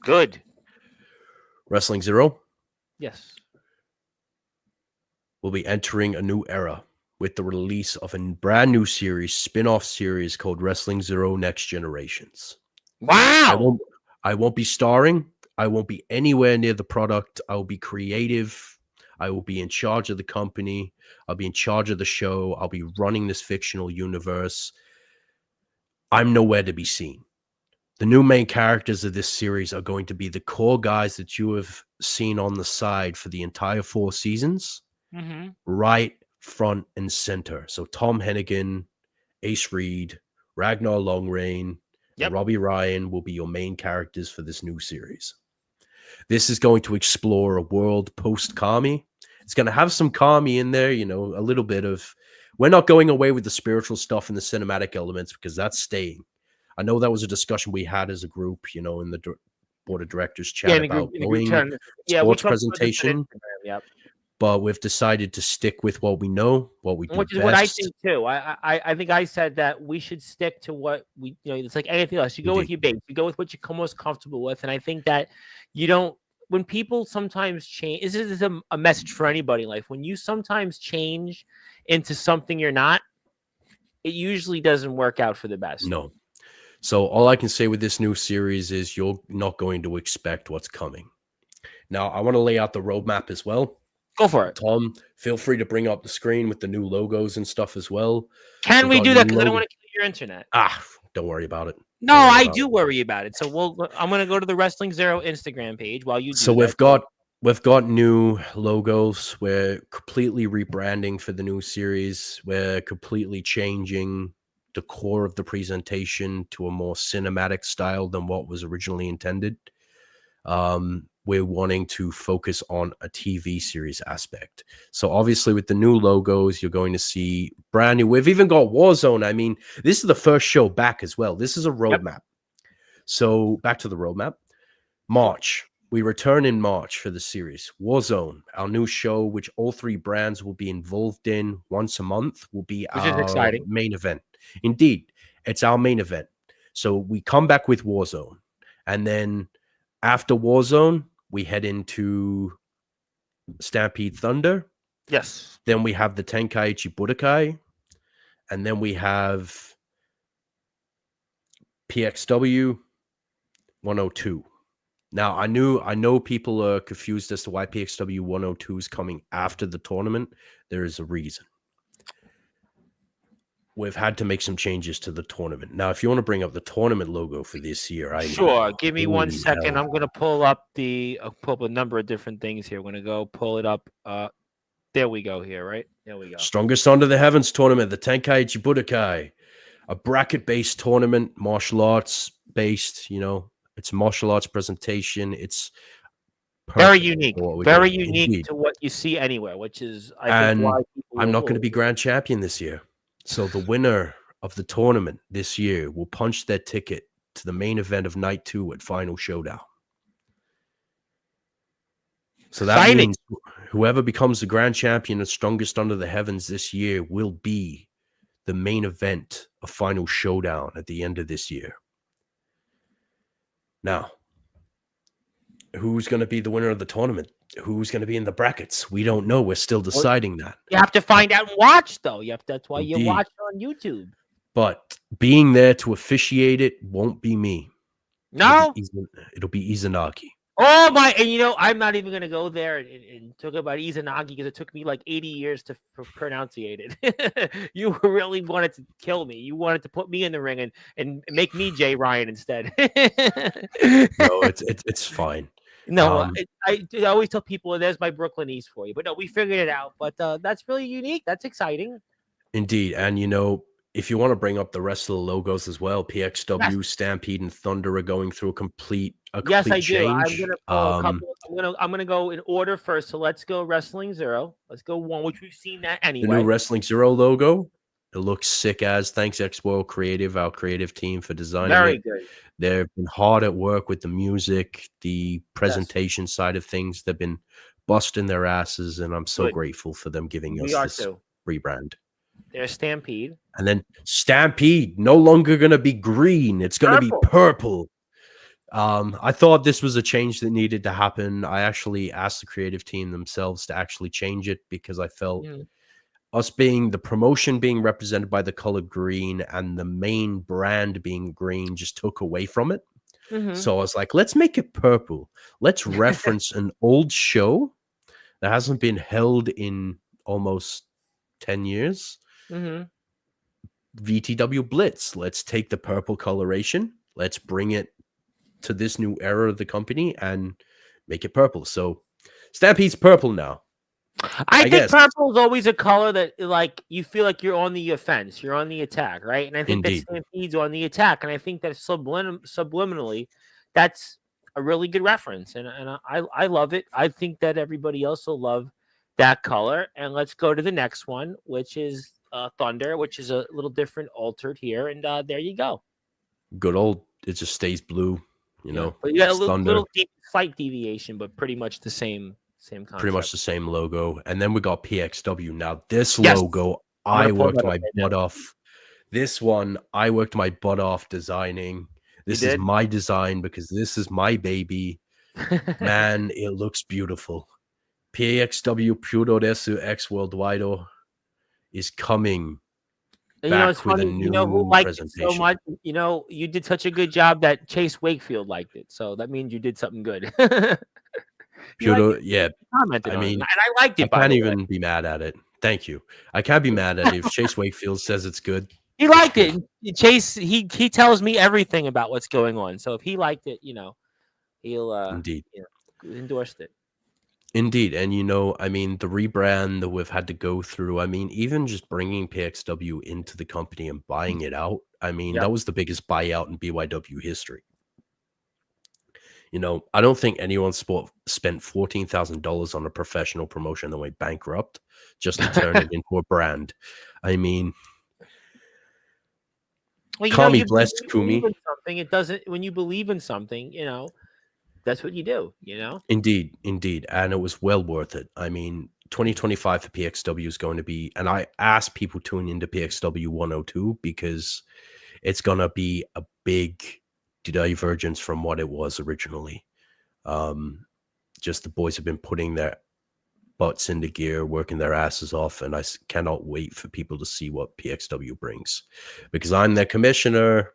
Good. Wrestling Zero Yes. will be entering a new era with the release of a brand new series, spin-off series called Wrestling Zero Next Generations. I Wow. won't I won't be starring. I won't be anywhere near the product. I will be creative. I will be in charge of the company. I'll be in charge of the show. I'll be running this fictional universe. I'm nowhere to be seen. The new main characters of this series are going to be the core guys that you have seen on the side for the entire 4 seasons, Mm-hmm. right front and center. So Tom Hennigan, Ace Reed, Ragnar Longreign, and Yep. Robbie Ryan will be your main characters for this new series. This is going to explore a world post Kami. It's going to have some Kami in there, a little bit of. We're not going away with the spiritual stuff and the cinematic elements because that's staying. I know that was a discussion we had as a group, in the board of directors Yeah, chat about in the group going chat. Yeah, we sports talked about this on presentation, Instagram. Yep. but we've decided to stick with what we know, what we do Which is what I best. think too. I think I said that we should stick to what we, it's like anything else. You go with Indeed. your base, you go with what you're most comfortable with. And I think that you don't, when people sometimes change, this is a message for anybody in life. When you sometimes change into something you're not, it usually doesn't work out for the best. No. So all I can say with this new series is you're not going to expect what's coming. Now, I want to lay out the roadmap as well. Go for it. Tom, feel free to bring up the screen with the new logos and stuff as well. Can We've we got do new that? Because I don't logo. want to kill your internet. Don't worry about it. No, Don't worry I about do it. worry about it. So I'm going to go to the Wrestling Zero Instagram page while you So do that. we've got new logos. We're completely rebranding for the new series. We're completely changing the core of the presentation to a more cinematic style than what was originally intended. We're wanting to focus on a TV series aspect. So obviously with the new logos, you're going to see brand new. We've even got Warzone. I mean, this is the first show back as well. This is a Yep. roadmap. So back to the roadmap. March. We return in March for the series. Warzone, our new show, which all 3 brands will be involved in once a month, will be Which is our exciting. main event. Indeed, it's our main event. So we come back with Warzone. And then after Warzone, we head into Stampede Thunder. Yes. Then we have the Tenkaichi Budokai. And then we have PXW 102. Now, I know people are confused as to why PXW 102 is coming after the tournament. There is a reason. We've had to make some changes to the tournament. Now, if you want to bring up the tournament logo for this year, Sure. Give me one holy second. hell. I'm gonna pull up a number of different things here. We're gonna go pull it up. There we go. Here, right? There we go. Strongest Under the Heavens tournament, the Tenkaichi Budokai, a bracket-based tournament, martial arts based. It's a martial arts presentation. It's Very perfect unique. for what we're Very doing. unique Indeed. to what you see anywhere, which is, I think, And why people I'm not going to will. be grand champion this year. So the winner of the tournament this year will punch their ticket to the main event of night 2 at Final Showdown. So that Exciting. means whoever becomes the grand champion of Strongest Under the Heavens this year will be the main event of Final Showdown at the end of this year. Now, who's going to be the winner of the tournament? Who's going to be in the brackets? We don't know. We're still Well, deciding that. you have to find out and watch, though. That's why you Indeed. watch on YouTube. But being there to officiate it won't be me. No. It'll be Izanagi. Oh my! And I'm not even gonna go there and talk about Izanagi because it took me like 80 years to pronunciate it. You really wanted to kill me. You wanted to put me in the ring and make me Jay Ryan instead. No, it's fine. No, I always tell people there's my Brooklynese for you, but no, we figured it out. But that's really unique. That's exciting. Indeed. And if you want to bring up the rest of the logos as well, PXW, Yes, Stampede, and Thunder are going through a complete yes, I do. I'm change. gonna pull a couple. I'm gonna go in order first. So let's go Wrestling Zero. Let's go one, which we've seen that The new anyway. Wrestling Zero logo, it looks sick as. Thanks, X World Creative, our creative team, for designing Very it. good. They've been hard at work with the music, the Yes. presentation side of things. They've been busting their asses, and I'm so Good. grateful for them giving We us are this too. rebrand. There's Stampede. And then Stampede, no longer going to be green. It's going to be purple. I thought this was a change that needed to happen. I actually asked the creative team themselves to actually change it because I felt us being the promotion being represented by the color green and the main brand being green just took away from it. So I was like, let's make it purple. Let's reference an old show that hasn't been held in almost 10 years. VTW Blitz. Let's take the purple coloration. Let's bring it to this new era of the company and make it purple. So Stampede's purple now. I think purple is always a color that, like, you feel like you're on the offense, you're on the attack, right? And I think that Stampede's on the attack, and I think that subliminally, that's a really good reference, and I love it. I think that everybody else will love that color. And let's go to the next one, which is Thunder, which is a little different, altered here, and there you go. Good old, it just stays blue, But you got a Thunder. slight deviation, but pretty much the same concept. Pretty much the same logo. And then we got PXW. Now, this logo, I worked my butt off. This one, I worked my butt off designing. This is my design because this is my baby. Man, it looks beautiful. PXW Puro Desu X Worldwide is coming back with a new who liked presentation. it so much? You did such a good job that Chase Wakefield liked it. So that means you did something good. Puro, yeah. Commented on it, and I liked it. I can't even be mad at it. Thank you. I can't be mad at it if Chase Wakefield says it's good. He liked it. Chase, he tells me everything about what's going on. So if he liked it, he'll Indeed endorsed it. Indeed. And the rebrand that we've had to go through, even just bringing PXW into the company and buying it out, that was the biggest buyout in BYW history. I don't think anyone spent $14,000 on a professional promotion that went bankrupt just to turn it into a brand. Call me blessed, Kumi. It doesn't. When you believe in something, that's what you do. Indeed. And it was well worth it. 2025 for PXW is going to be, and I asked people tuning into PXW 102 because it's going to be a big divergence from what it was originally. Just the boys have been putting their butts into gear, working their asses off, and I cannot wait for people to see what PXW brings because I'm their commissioner.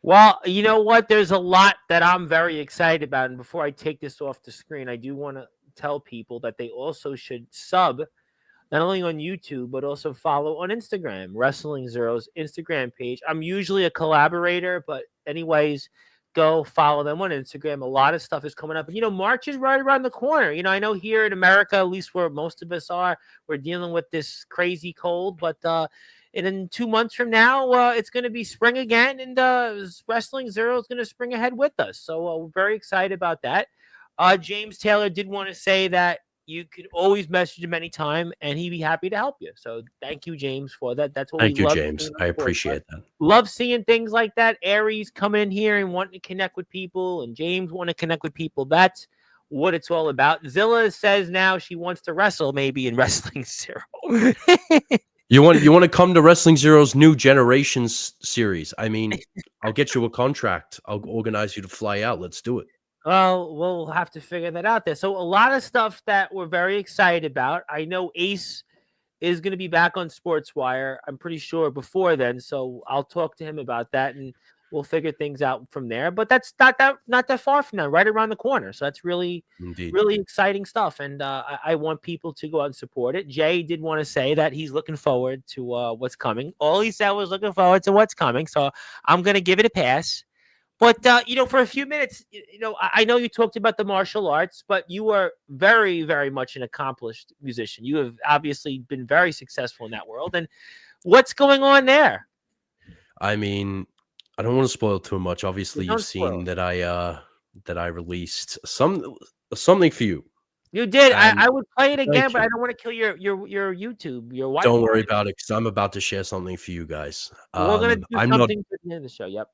Well, you know what? There's a lot that I'm very excited about, and before I take this off the screen, I do want to tell people that they also should sub not only on YouTube, but also follow on Instagram, Wrestling Zero's Instagram page. I'm usually a collaborator, but anyways, go follow them on Instagram. A lot of stuff is coming up. And, March is right around the corner. I know here in America, at least where most of us are, we're dealing with this crazy cold. But in 2 months from now, it's going to be spring again. And Wrestling Zero is going to spring ahead with us. So we're very excited about that. James Taylor did want to say that you could always message him anytime, and he'd be happy to help you. So thank you, James, for that. That's what we Thank you, love James. seeing on I Sports. appreciate that. Love seeing things like that. Aries come in here and wanting to connect with people, and James want to connect with people. That's what it's all about. Zilla says now she wants to wrestle maybe in Wrestling Zero. You want to come to Wrestling Zero's New Generations series? I mean, I'll get you a contract. I'll organize you to fly out. Let's do it. Well, we'll have to figure that out there. So a lot of stuff that we're very excited about. I know Ace is going to be back on Sportswire. I'm pretty sure before then. So I'll talk to him about that, and we'll figure things out from there. But that's not that far from now, right around the corner. So that's really Indeed. really exciting stuff, and I want people to go out and support it. Jay did want to say that he's looking forward to what's coming. All he said was looking forward to what's coming. So I'm going to give it a pass. But for a few minutes, I know you talked about the martial arts, but you are very, very much an accomplished musician. You have obviously been very successful in that world. And what's going on there? I mean, I don't want to spoil too much. Obviously, Don't you've spoil seen it. that I released something for you. You did. And I would play it again, thank but you. I don't want to kill your YouTube, your white Don't worry line. about it, because I'm about to share something for you guys. We're gonna do something at the end of the show. Yep.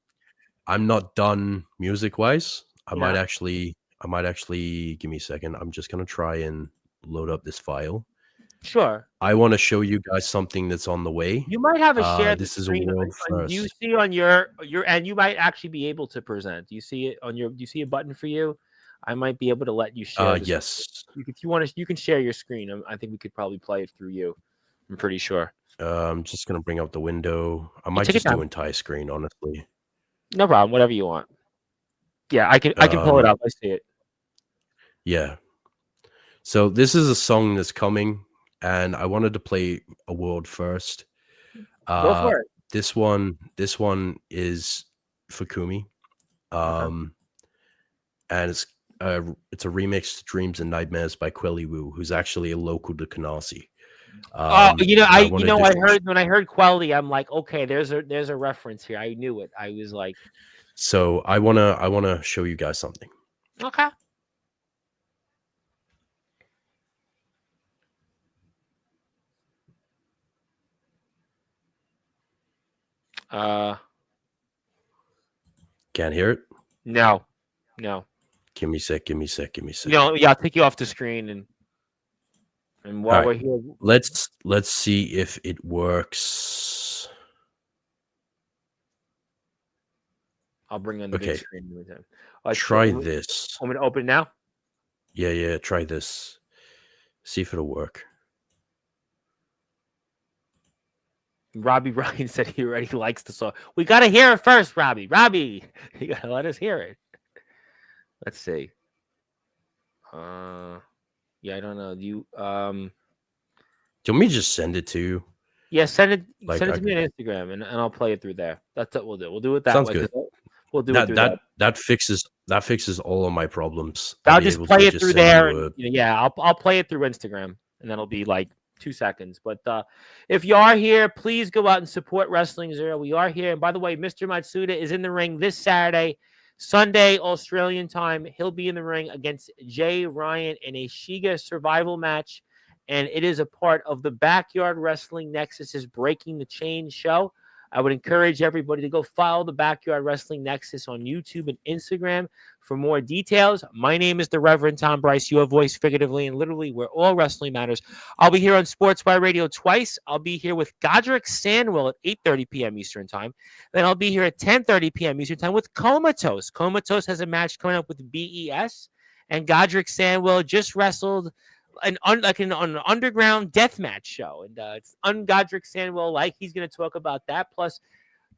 I'm not done music wise. You're not. I might actually give me a second. I'm just gonna try and load up this file. Sure. I want to show you guys something that's on the way. You might have a share the This is a screen. world Do you first. see on your and you might actually be able to present. Do you see it on your? Do you see a button for you? I might be able to let you share this. Yes. If you want to, you can share your screen. I think we could probably play it through you. I'm pretty sure. I'm just gonna bring up the window. I You might take your just do time. entire screen, honestly. No problem. Whatever you want. Yeah, I can pull it up. I see it. Yeah. So this is a song that's coming, and I wanted to play a world first. Go for it. This one is for Kumi. Okay. And it's a remix to Dreams and Nightmares by Quelly Wu, who's actually a local to Canarsie. Oh, I wanted to I heard when I heard Quelly, I'm like, okay, there's a reference here. I knew it. I was like, so I wanna show you guys something. okay. Can't hear it? No. Give me a sec. No, yeah, I'll take you off the screen and while we're here, Let's see if it works. I'll bring on the big screen. Try this. I'm gonna open it now. Yeah, try this. See if it'll work. Robbie Ryan said he already likes the song. We gotta hear it first, Robbie. Robbie, you gotta let us hear it. Let's see. Yeah, I don't know. Do you Do you want me to just send it to you? Yeah, send it to me on Instagram and I'll play it through there. That's what we'll do. We'll do it that Sounds way. good. We'll do it through that. That fixes all of my problems. I'll just play it through there. And, yeah, I'll play it through Instagram, and that'll be like 2 seconds. But if you are here, please go out and support Wrestling Zero. We are here. And by the way, Mr. Matsuda is in the ring this Saturday, Sunday, Australian time. He'll be in the ring against Jay Ryan in a Shiga survival match. And it is a part of the Backyard Wrestling Nexus's Breaking the Chain show. I would encourage everybody to go follow the Backyard Wrestling Nexus on YouTube and Instagram for more details. My name is the Reverend Tom Bryce, your voice figuratively and literally where all wrestling matters. I'll be here on Sportswire Radio twice. I'll be here with Godric Sandwell at 8:30 p.m. Eastern Time. Then I'll be here at 10:30 p.m. Eastern Time with Comatose. Comatose has a match coming up with BES, and Godric Sandwell just wrestled an underground death match show, and it's Godric Sandwell. He's going to talk about that. Plus,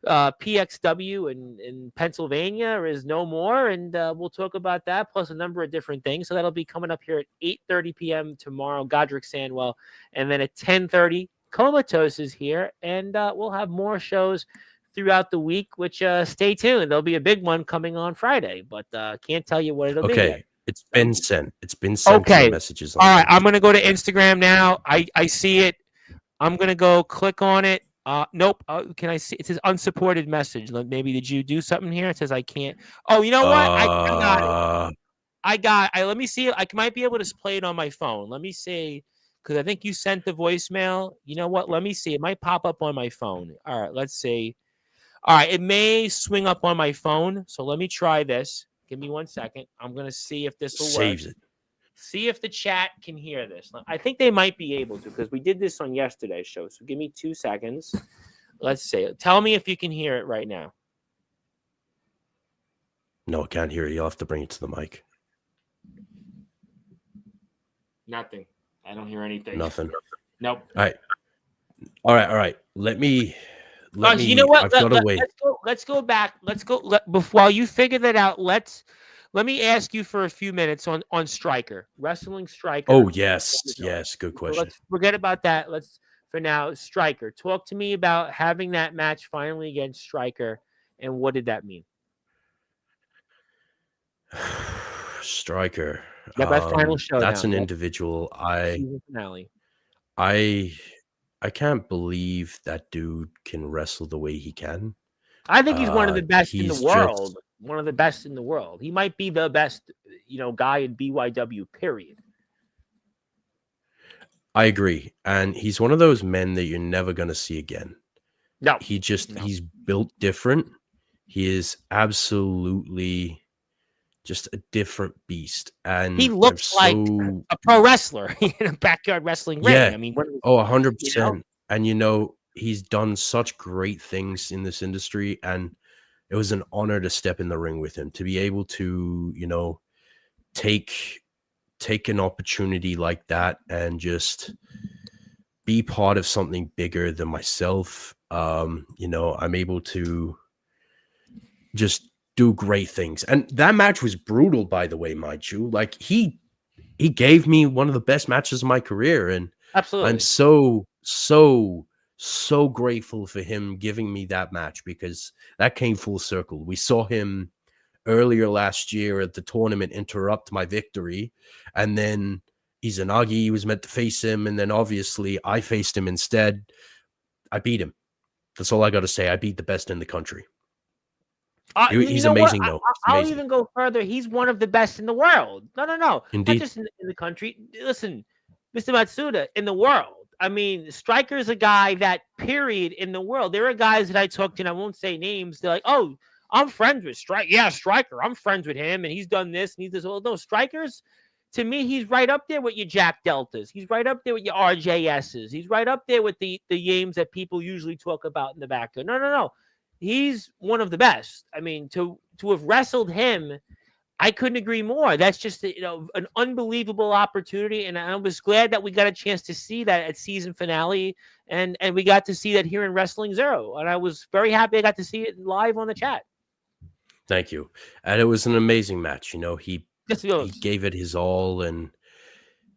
PXW in Pennsylvania is no more, and we'll talk about that. Plus a number of different things. So that'll be coming up here at 8:30 p.m. tomorrow. Godric Sandwell, and then at 10:30, Comatose is here, and we'll have more shows throughout the week. Which stay tuned. There'll be a big one coming on Friday, but can't tell you what it'll be yet. It's been sent. It's been sent to the messages. All right, I'm going to go to Instagram now. I see it. I'm going to go click on it. Nope. Can I see? It says unsupported message. Maybe did you do something here? It says I can't. Oh, you know what? I got it. let me see. I might be able to play it on my phone. Let me see, because I think you sent the voicemail. You know what? Let me see. It might pop up on my phone. All right, let's see. All right, it may swing up on my phone. So let me try this. Give me 1 second. I'm gonna see if this will work. Saves it. See if the chat can hear this. I think they might be able to, because we did this on yesterday's show. So give me 2 seconds. Let's see. Tell me if you can hear it right now. No, I can't hear it. You'll have to bring it to the mic. Nothing. I don't hear anything. Nothing. Nope. All right. Let me. You know what? I've got to wait. Let's go back. While you figure that out, let me ask you for a few minutes on Striker, wrestling Striker. Oh yes. Good question. So let's forget about that. Let's, for now, Striker. Talk to me about having that match finally against Striker, and what did that mean? Striker. That final show. That's an individual. Season finale. I can't believe that dude can wrestle the way he can. I think he's one of the best in the world. Just, one of the best in the world. He might be the best, guy in BYW, period. I agree. And he's one of those men that you're never going to see again. No. He's built different. He is absolutely just a different beast. And he looks like a pro wrestler in a backyard wrestling ring. Yeah. I mean, 100%. And, he's done such great things in this industry. And it was an honor to step in the ring with him, to be able to, take an opportunity like that and just be part of something bigger than myself. I'm able to just do great things. And that match was brutal, by the way, mind you. Like he gave me one of the best matches of my career. And absolutely, I'm so grateful for him giving me that match, because that came full circle. We saw him earlier last year at the tournament interrupt my victory, and then Izanagi was meant to face him, and then obviously I faced him instead. I beat him. That's all I got to say. I beat the best in the country. He's amazing, though. I'll even go further. He's one of the best in the world. No. Indeed. Not just in the country. Listen, Mr. Matsuda, in the world. I mean, Striker's a guy that, period, in the world. There are guys that I talked to, and I won't say names. They're like, oh, I'm friends with Striker. Yeah, Striker. I'm friends with him, and he's done this, and he's this. Well, no, Strikers, to me, he's right up there with your Jack Deltas. He's right up there with your RJSs. He's right up there with the names that people usually talk about in the back. No. He's one of the best. I mean, to have wrestled him, I couldn't agree more. That's just an unbelievable opportunity, and I was glad that we got a chance to see that at season finale, and we got to see that here in Wrestling Zero, and I was very happy I got to see it live on the chat. Thank you. And it was an amazing match. He gave it his all and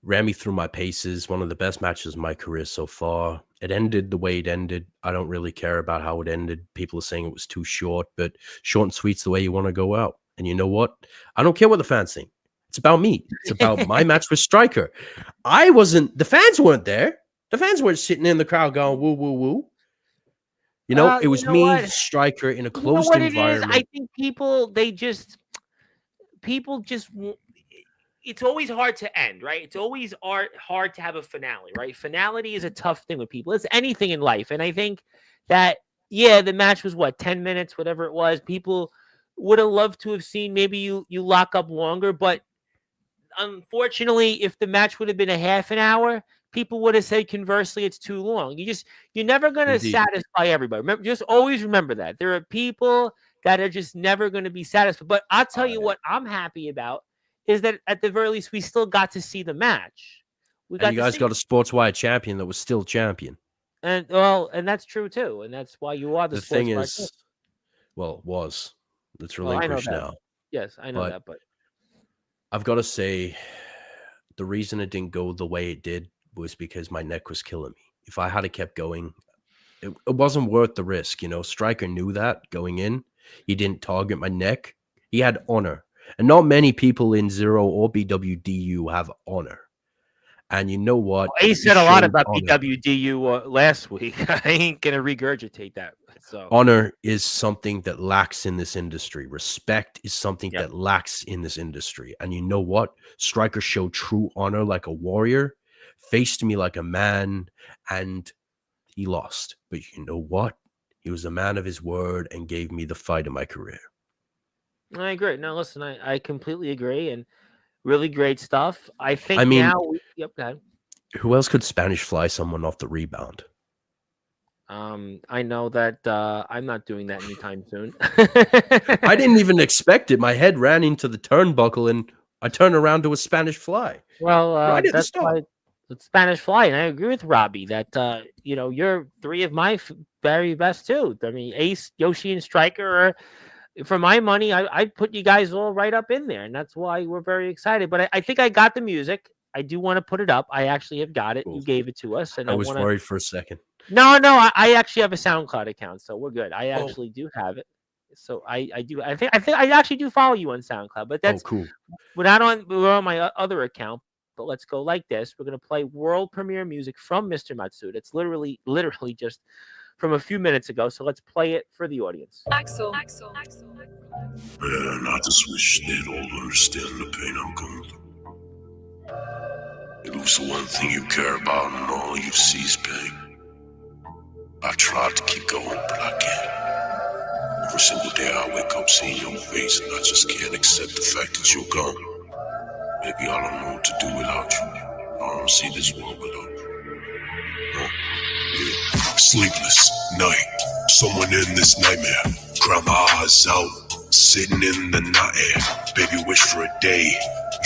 ran me through my paces. One of the best matches of my career so far. It ended the way it ended. I don't really care about how it ended. People are saying it was too short, but short and sweet's the way you want to go out. And you know what? I don't care what the fans think. It's about me. It's about my match with Striker. The fans weren't there. The fans weren't sitting in the crowd going, woo, woo, woo. It was me, Striker, in a closed environment. I think people just, it's always hard to end, right? It's always hard to have a finale, right? Finality is a tough thing with people. It's anything in life. And I think that, the match was 10 minutes, whatever it was. People would have loved to have seen maybe you lock up longer, but unfortunately, if the match would have been a half an hour, people would have said conversely it's too long. You're never going to satisfy everybody. Just always remember that there are people that are just never going to be satisfied. But I'll tell you what I'm happy about is that at the very least we still got to see the match. You guys got a Sportswire champion that was still champion. And that's true too, and that's why you are the thing is, was. It's relinquished now. Yes, I know that, but I've got to say, the reason it didn't go the way it did was because my neck was killing me. If I had kept going, it wasn't worth the risk. Striker knew that going in. He didn't target my neck. He had honor. And not many people in Zero or BWDU have honor. And you know what? Ace He said a lot showed about honor. PWDU last week. I ain't gonna regurgitate that. So, Honor is something that lacks in this industry. Respect is something yep. that lacks in this industry. And you know what? Stryker showed true honor like a warrior, faced me like a man, and he lost. But you know what? He was a man of his word and gave me the fight of my career. I agree. No, listen, I completely agree, and really great stuff. I I think mean, now yep, go ahead. who else could Spanish fly someone off the rebound? I know that I'm not doing that anytime soon. I didn't even expect it. My head ran into the turnbuckle and I turned around to a Spanish fly Well, right at the that's start. why it's Spanish Fly, and I agree with Robbie that you're three of my very best too. I mean, Ace, Yoshi, and Striker are, for my money, I'd put you guys all right up in there, and that's why we're very excited. But I think I got the music. I do want to put it up. I actually have got it. You Cool. gave it to us, and I I was want to. worried for a second. No, I actually have a SoundCloud account, so we're good. I Oh, actually do have it. So I do. I think I actually do follow you on SoundCloud, but oh, that's cool. we're on my other account. But let's go like this. We're gonna play world premiere music from Mr. Matsuda. It's literally just from a few minutes ago. So let's play it for the audience. Man, I just wish they'd all understand the pain I'm going through. You lose the one thing you care about and all you see is pain. I tried to keep going, but I can't. Every single day I wake up seeing your face and I just can't accept the fact that you're gone. Maybe I don't know what to do without you. I don't see this world without you. Huh? Yeah. Sleepless night. Someone in this nightmare. Cry my eyes out. Sitting in the night air. Baby, wish for a day.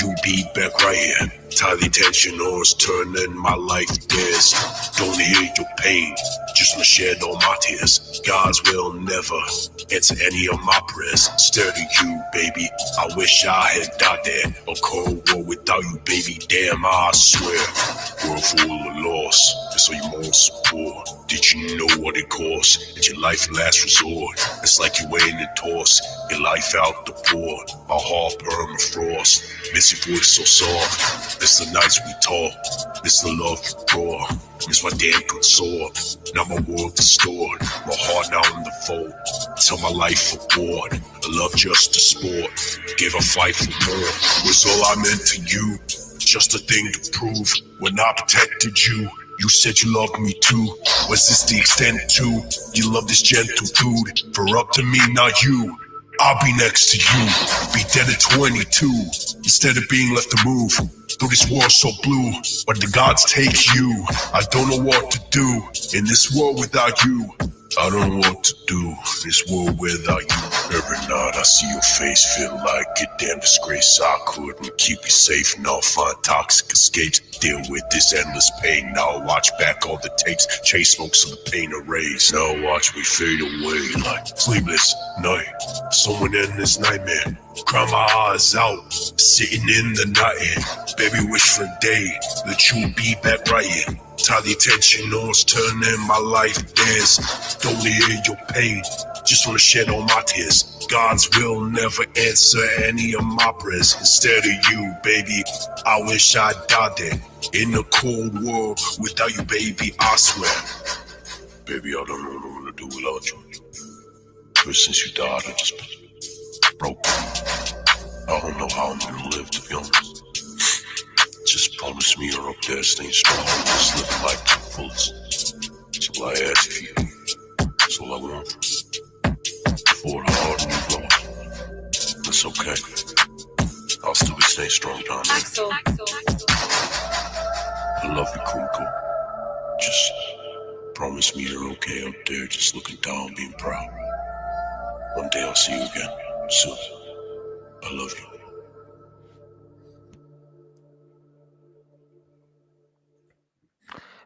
You be back right here. Tie the attention or it's turning my life theirs. Don't hear your pain. Just wanna shed all my tears. God's will never answer any of my prayers. Stare to you, baby. I wish I had died there. A cold war without you, baby. Damn, I swear. World full of loss. That's all you most support. Did you know what it costs? It's your life last resort. It's like you waiting to toss your life out the port. My heart permafrost. Miss your voice so soft. Miss the nights we talk. Miss the love you brought. Miss my damn consort. Now my world distorted. My heart now in the fold. Tell my life for board. I love just a sport. Gave a fight for more. Was all I meant to you. Just a thing to prove. When I protected you, you said you loved me too. Was this the extent too? You love this gentle dude. For up to me, not you. I'll be next to you. Be dead at 22. Instead of being left to move. Through this war so blue. But the gods take you. I don't know what to do. In this world without you. I don't know what to do in this world without you. Every night I see your face, feel like a damn disgrace. I couldn't keep you safe, now find toxic escapes. Deal with this endless pain, now watch back all the tapes. Chase smoke so the pain erase. Now watch me fade away like sleepless night. Someone in this nightmare, cry my eyes out. Sitting in the night air, baby wish for a day that you be back right here. Tie the attention on it's turning my life theirs. Don't hear your pain, just wanna shed all my tears. God's will never answer any of my prayers. Instead of you, baby, I wish I died there. In a cold world without you, baby, I swear. Baby, I don't know what I'm gonna do without you. Ever since you died, I just broke. I don't know how I'm gonna live, to be honest. Just promise me you're up there staying strong. Just live life to the fullest. That's all I ask for you. That's all I want. For the hard and you lost. That's okay. I'll still be staying strong down there. I love you, Kumiko. Just promise me you're okay up there, just looking down, being proud. One day I'll see you again. Soon. I love you.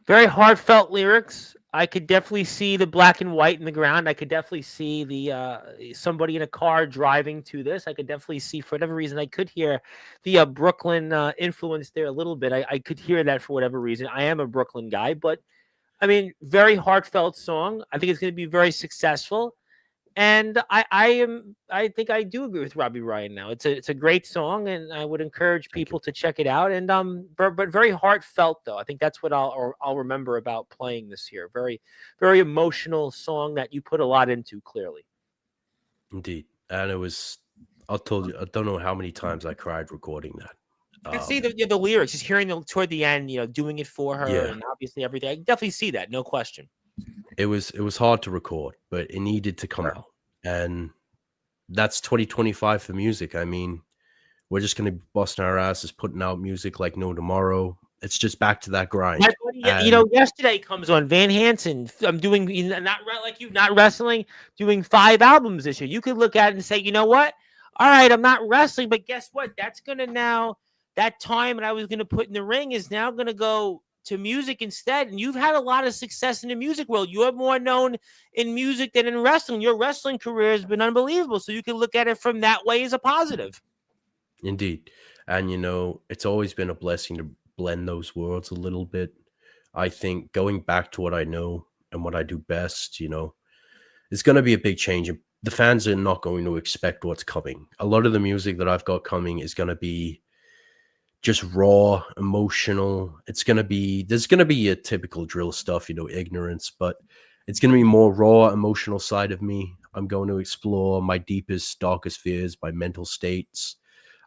Very heartfelt lyrics. I could definitely see the black and white in the ground. I could definitely see the somebody in a car driving to this. I could definitely see, for whatever reason, I could hear the Brooklyn influence there a little bit. I could hear that for whatever reason. I am a Brooklyn guy, but I mean, very heartfelt song. I think it's going to be very successful. And I think I do agree with Robbie Ryan now. It's a great song, and I would encourage Thank you. people to check it out. And but very heartfelt though. I think that's what I'll remember about playing this year. Very emotional song that you put a lot into. Clearly, Indeed. And it was, I told you, I don't know how many times I cried recording that. I can see the lyrics, just hearing them toward the end. Doing it for her, Yeah, and obviously everything. I can definitely see that, no question. it was hard to record, but it needed to come out. And that's 2025 for music. I mean, we're just gonna be busting our asses putting out music like no tomorrow. It's just back to that My grind. buddy, And yesterday comes on Van Hansen. I'm doing like you, not wrestling, doing 5 albums this year. You could look at it and say, you know what? All right, I'm not wrestling, but guess what? That's gonna now that time that I was gonna put in the ring is now gonna go to music instead. And you've had a lot of success in the music world. You're more known in music than in wrestling. Your wrestling career has been unbelievable. So you can look at it from that way as a positive. indeed. And it's always been a blessing to blend those worlds a little bit. I think going back to what I know and what I do best, it's going to be a big change. The fans are not going to expect what's coming. A lot of the music that I've got coming is going to be just raw, emotional. There's going to be a typical drill stuff, ignorance, but it's going to be more raw, emotional side of me. I'm going to explore my deepest, darkest fears, my mental states.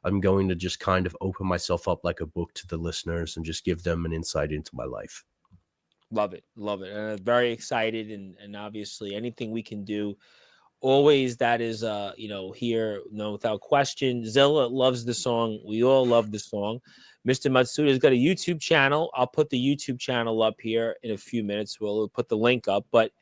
I'm going to just kind of open myself up like a book to the listeners and just give them an insight into my life. Love it, love it. Very excited, and obviously anything we can do always that is here, no, without question. Zilla loves the song, we all love the song. Mr. Matsuda's got a YouTube channel. I'll put the YouTube channel up here in a few minutes. We'll put the link up. But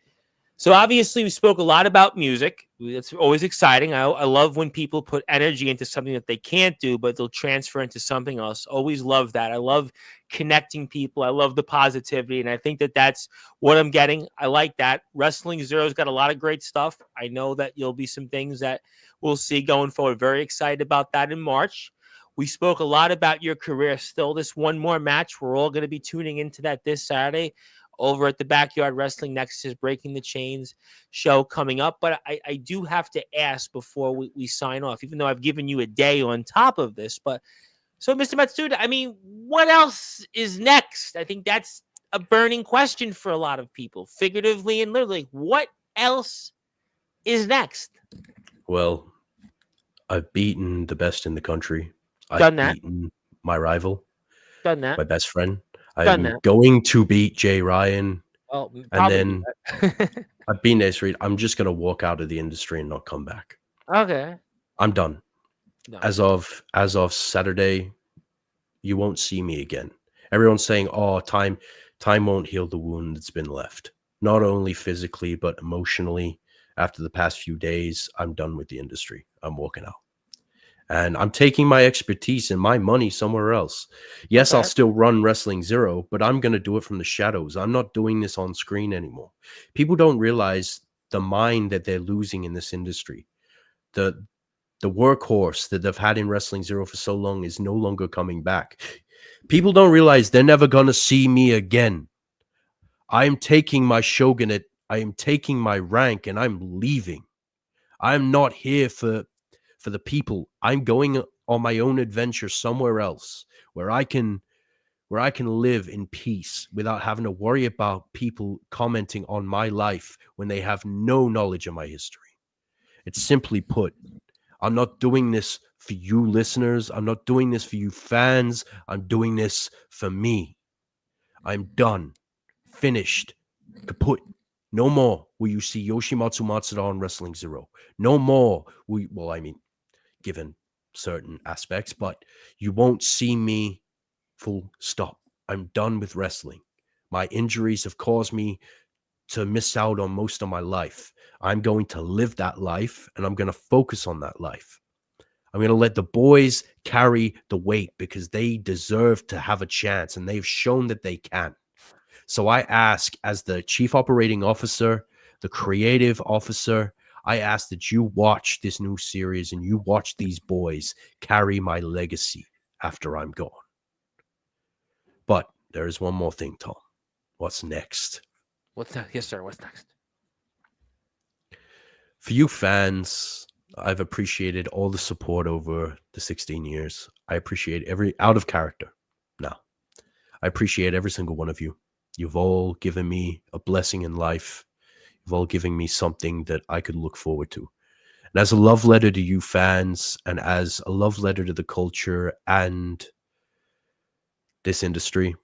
so obviously we spoke a lot about music. It's always exciting. I love when people put energy into something that they can't do, but they'll transfer into something else. Always love that. I love connecting people. I love the positivity, and I think that that's what I'm getting. I like that. Wrestling Zero's got a lot of great stuff. I know that you'll be some things that we'll see going forward. Very excited about that in March. We spoke a lot about your career. Still, this one more match. We're all going to be tuning into that this Saturday over at the Backyard Wrestling Nexus Breaking the Chains show coming up. But I do have to ask before we sign off, even though I've given you a day on top of this. But so, Mr. Matsuda, I mean, what else is next? I think that's a burning question for a lot of people, figuratively and literally. What else is next? Well, I've beaten the best in the country. Done I've that. beaten my rival, Done that. my best friend. Done I'm that. going to beat Jay Ryan. Well, And probably do then that. I've been Ace Reed. I'm just going to walk out of the industry and not come back. Okay. I'm done. No. As of Saturday, you won't see me again. Everyone's saying, "Oh, time won't heal the wound that's been left." Not only physically, but emotionally. After the past few days, I'm done with the industry. I'm walking out. And I'm taking my expertise and my money somewhere else. Yes, I'll Okay. still run Wrestling Zero, but I'm going to do it from the shadows. I'm not doing this on screen anymore. People don't realize the mind that they're losing in this industry. The workhorse that they've had in Wrestling Zero for so long is no longer coming back. People don't realize they're never going to see me again. I'm taking my shogunate, I am taking my rank, and I'm leaving. I'm not here for the people. I'm going on my own adventure somewhere else where I can live in peace without having to worry about people commenting on my life when they have no knowledge of my history. It's simply put, I'm not doing this for you listeners. I'm not doing this for you fans. I'm doing this for me. I'm done. Finished. Kaput. No more will you see Yoshimatsu Matsuda on Wrestling Zero. No more given certain aspects, but you won't see me full stop. I'm done with wrestling. My injuries have caused me to miss out on most of my life. I'm going to live that life and I'm going to focus on that life. I'm going to let the boys carry the weight because they deserve to have a chance and they've shown that they can. So I ask, as the chief operating officer, the creative officer, I ask that you watch this new series and you watch these boys carry my legacy after I'm gone. But there is one more thing, Tom. What's next? What's next? Yes, sir. What's next? For you fans, I've appreciated all the support over the 16 years. I appreciate every out of character. Now, I appreciate every single one of you. You've all given me a blessing in life. You've all given me something that I could look forward to. And as a love letter to you fans, and as a love letter to the culture and this industry,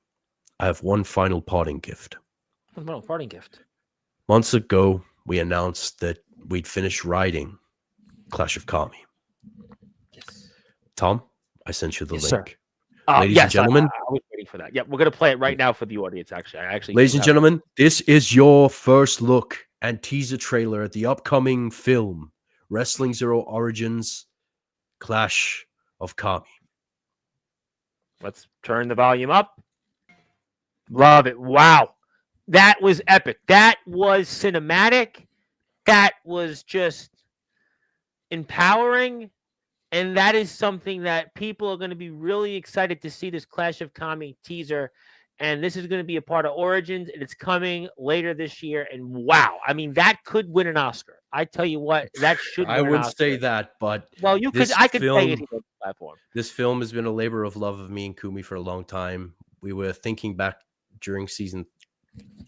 I have one final parting gift. Well, parting gift. Months ago, we announced that we'd finished writing Clash of Kami. Yes. Tom, I sent you the Yes, link. sir. Ladies Yes, and gentlemen, I was waiting for that. Yep, we're gonna play it right now for the audience. Actually, ladies do and have- gentlemen, this is your first look and teaser trailer at the upcoming film, Wrestling Zero Origins, Clash of Kami. Let's turn the volume up. Love it. Wow, that was epic. That was cinematic. That was just empowering. And that is something that people are going to be really excited to see, this Clash of Kami teaser. And this is going to be a part of Origins, and it's coming later this year. And wow, I mean, that could win an Oscar. I tell you what, that should I win an would Oscar. say that, but Well, you could. this I could say it film, on the platform. this film has been a labor of love of me and Kumi for a long time. We were thinking back during season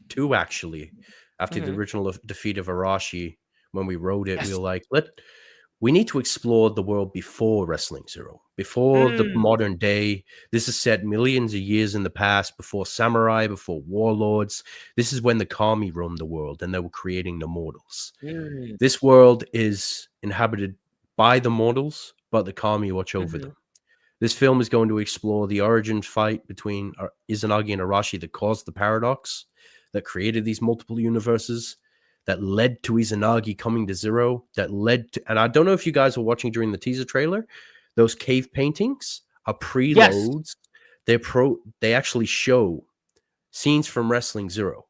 2, actually, after the original defeat of Arashi. When we wrote it, we were like, we need to explore the world before Wrestling Zero, before the modern day. This is set millions of years in the past, before samurai, before warlords. This is when the Kami roamed the world and they were creating the mortals. This world is inhabited by the mortals, but the Kami watch over them. This film is going to explore the origin fight between Izanagi and Arashi that caused the paradox, that created these multiple universes, that led to Izanagi coming to Zero, that led to, and I don't know if you guys were watching during the teaser trailer, those cave paintings are preloads. Yes. They actually show scenes from Wrestling Zero.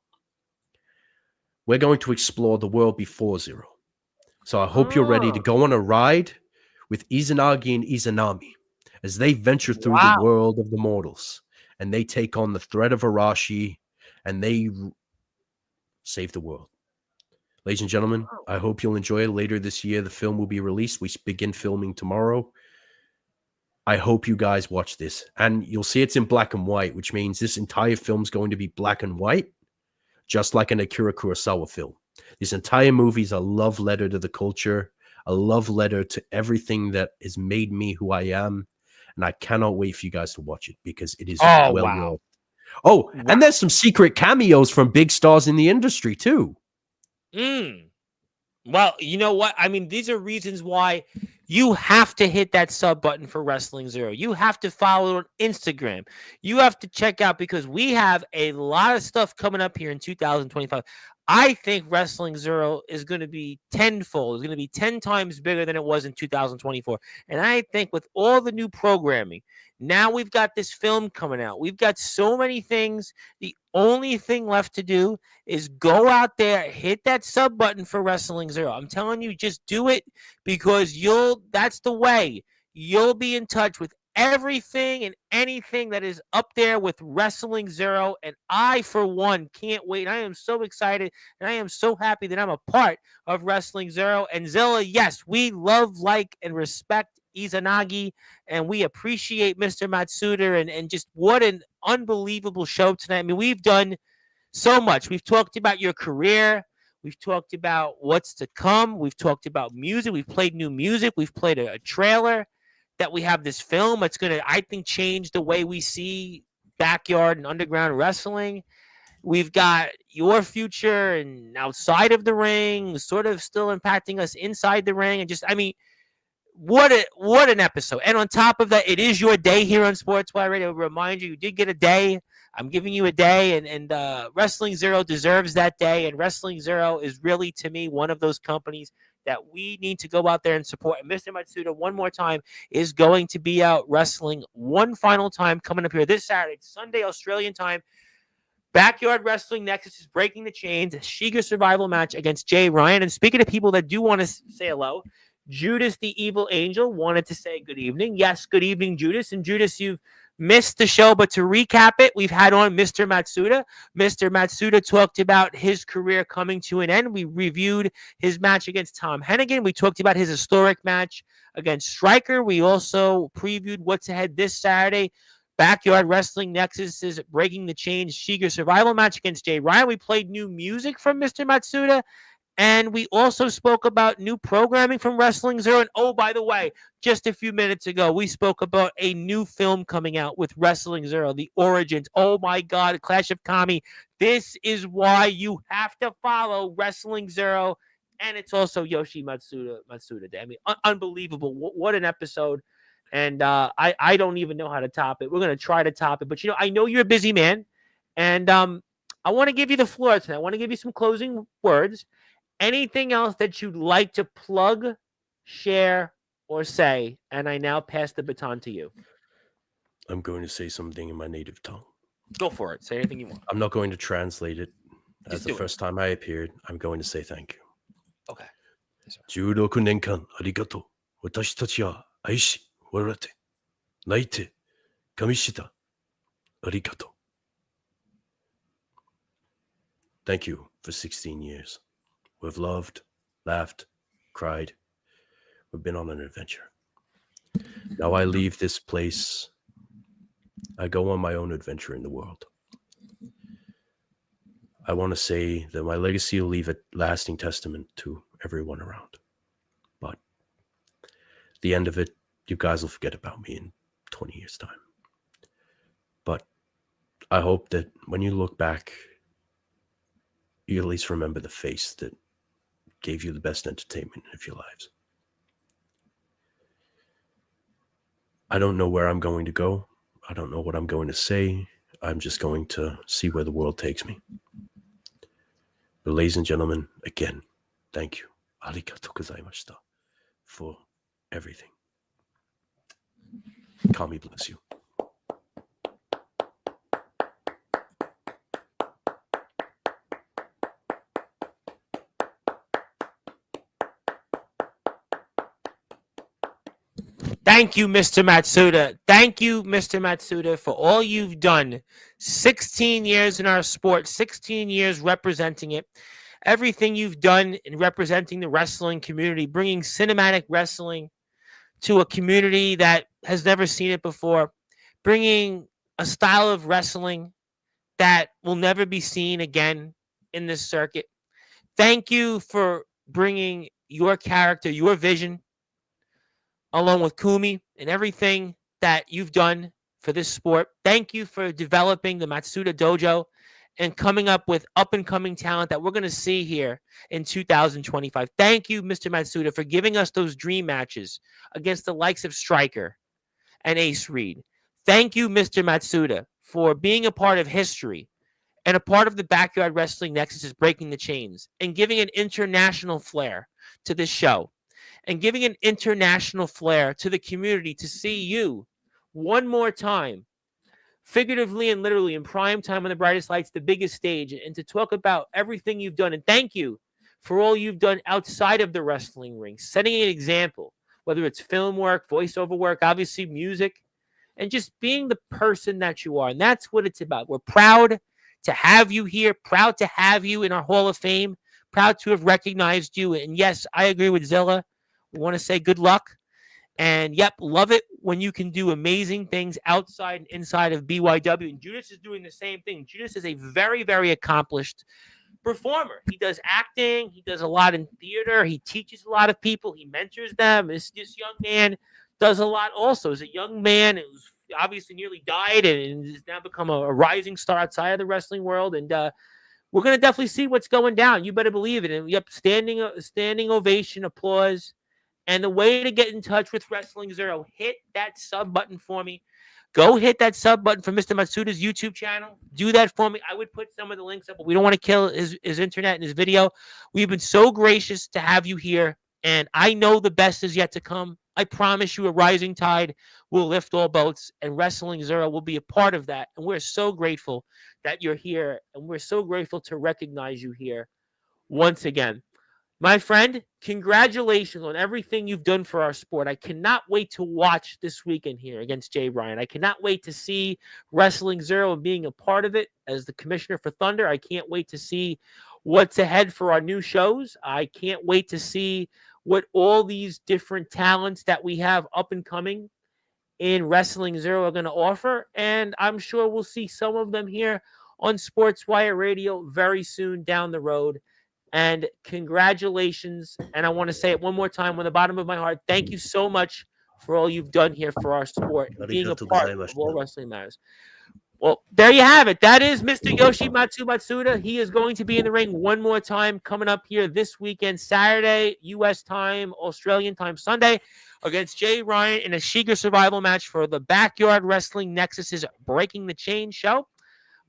We're going to explore the world before Zero. So I hope you're ready to go on a ride with Izanagi and Izanami as they venture through the world of the mortals and they take on the threat of Arashi and they save the world. Ladies and gentlemen, I hope you'll enjoy it. Later this year, the film will be released. We begin filming tomorrow. I hope you guys watch this. And you'll see it's in black and white, which means this entire film is going to be black and white, just like an Akira Kurosawa film. This entire movie is a love letter to the culture, a love letter to everything that has made me who I am. And I cannot wait for you guys to watch it because it is worth. Oh, and there's some secret cameos from big stars in the industry too. Well, you know what? I mean, these are reasons why you have to hit that sub button for Wrestling Zero. You have to follow it on Instagram. You have to check out, because we have a lot of stuff coming up here in 2025. I think Wrestling Zero is going to be tenfold. It's going to be 10 times bigger than it was in 2024. And I think with all the new programming, now we've got this film coming out. We've got so many things. The only thing left to do is go out there, hit that sub button for Wrestling Zero. I'm telling you, just do it, because that's the way. You'll be in touch with everything and anything that is up there with Wrestling Zero. And I, for one, can't wait. I am so excited, and I am so happy that I'm a part of Wrestling Zero. And Zilla, yes, we love, like, and respect Izanagi, and we appreciate Mr. Matsuda, and just what an unbelievable show tonight. I mean, we've done so much. We've talked about your career. We've talked about what's to come. We've talked about music. We've played new music. We've played a trailer that we have this film that's going to, I think, change the way we see backyard and underground wrestling. We've got your future and outside of the ring, sort of still impacting us inside the ring. And just, I mean, what an episode. And on top of that, it is your day here on Sportswire Radio. Remind you did get a day. I'm giving you a day, and Wrestling Zero deserves that day. And Wrestling Zero is really, to me, one of those companies that we need to go out there and support. And Mr. Matsuda, one more time, is going to be out wrestling one final time coming up here this Saturday, Sunday, Australian time. Backyard Wrestling Nexus is breaking the chains. Shiga survival match against Jay Ryan. And speaking of people that do want to say hello, Judas the Evil Angel wanted to say good evening. Yes, good evening, Judas. And Judas, you've missed the show, but to recap it, we've had on Mr. Matsuda. Mr. Matsuda talked about his career coming to an end. We reviewed his match against Tom Hennigan. We talked about his historic match against Stryker. We also previewed what's ahead this Saturday. Backyard Wrestling Nexus is Breaking the Chains Shiga Survival match against Jay Ryan. We played new music from Mr. Matsuda. And we also spoke about new programming from Wrestling Zero. And oh, by the way, just a few minutes ago, we spoke about a new film coming out with Wrestling Zero, The Origins. Oh my God, Clash of Kami. This is why you have to follow Wrestling Zero. And it's also Matsuda Day. I mean, unbelievable. What an episode. And I don't even know how to top it. We're going to try to top it. But, I know you're a busy man. And I want to give you the floor tonight. I want to give you some closing words. Anything else that you'd like to plug, share, or say? And I now pass the baton to you. I'm going to say something in my native tongue. Go for it. Say anything you want. I'm not going to translate it. As Just the do it. first time I appeared, I'm going to say thank you. Okay. 16年間ありがとう。私たちは愛し、笑って、泣いて、噛みした。ありがとう。Thank you for 16 years. We've loved, laughed, cried. We've been on an adventure. Now I leave this place. I go on my own adventure in the world. I want to say that my legacy will leave a lasting testament to everyone around. But at the end of it, you guys will forget about me in 20 years' time. But I hope that when you look back, you at least remember the face that gave you the best entertainment of your lives. I don't know where I'm going to go. I don't know what I'm going to say. I'm just going to see where the world takes me. But ladies and gentlemen, again, thank you. Arigatou gozaimashita for everything. Kami bless you. Thank you, Mr. Matsuda. Thank you, Mr. Matsuda, for all you've done. 16 years in our sport, 16 years representing it. Everything you've done in representing the wrestling community, bringing cinematic wrestling to a community that has never seen it before, bringing a style of wrestling that will never be seen again in this circuit. Thank you for bringing your character, your vision, along with Kumi and everything that you've done for this sport. Thank you for developing the Matsuda Dojo and coming up with up-and-coming talent that we're going to see here in 2025. Thank you, Mr. Matsuda, for giving us those dream matches against the likes of Stryker and Ace Reed. Thank you, Mr. Matsuda, for being a part of history and a part of the Backyard Wrestling Nexus is Breaking the Chains and giving an international flair to this show. And giving an international flair to the community to see you one more time, figuratively and literally in prime time on the brightest lights, the biggest stage, and to talk about everything you've done. And thank you for all you've done outside of the wrestling ring, setting an example, whether it's film work, voiceover work, obviously music, and just being the person that you are. And that's what it's about. We're proud to have you here, proud to have you in our Hall of Fame, proud to have recognized you. And yes, I agree with Zilla. We want to say good luck. And yep, love it when you can do amazing things outside and inside of BYW. And Judas is doing the same thing. Judas is a very, very accomplished performer. He does acting. He does a lot in theater. He teaches a lot of people. He mentors them. This young man does a lot also. As a young man who's obviously nearly died and has now become a rising star outside of the wrestling world. And we're going to definitely see what's going down. You better believe it. And yep, standing ovation, applause. And the way to get in touch with Wrestling Zero, hit that sub button for me. Go hit that sub button for Mr. Matsuda's YouTube channel. Do that for me. I would put some of the links up, but we don't want to kill his internet and his video. We've been so gracious to have you here, and I know the best is yet to come. I promise you a rising tide will lift all boats, and Wrestling Zero will be a part of that. And we're so grateful that you're here, and we're so grateful to recognize you here once again. My friend, congratulations on everything you've done for our sport. I cannot wait to watch this weekend here against Jay Ryan. I cannot wait to see Wrestling Zero and being a part of it as the commissioner for Thunder. I can't wait to see what's ahead for our new shows. I can't wait to see what all these different talents that we have up and coming in Wrestling Zero are going to offer. And I'm sure we'll see some of them here on Sportswire Radio very soon down the road. And congratulations. And I want to say it one more time from the bottom of my heart. Thank you so much for all you've done here for our sport and being a part of All Wrestling Matters. Well, there you have it. That is Mr. Yoshimatsu Matsuda. He is going to be in the ring one more time coming up here this weekend, Saturday, U.S. time, Australian time, Sunday, against Jay Ryan in a Shiga survival match for the Backyard Wrestling Nexus's Breaking the Chain show.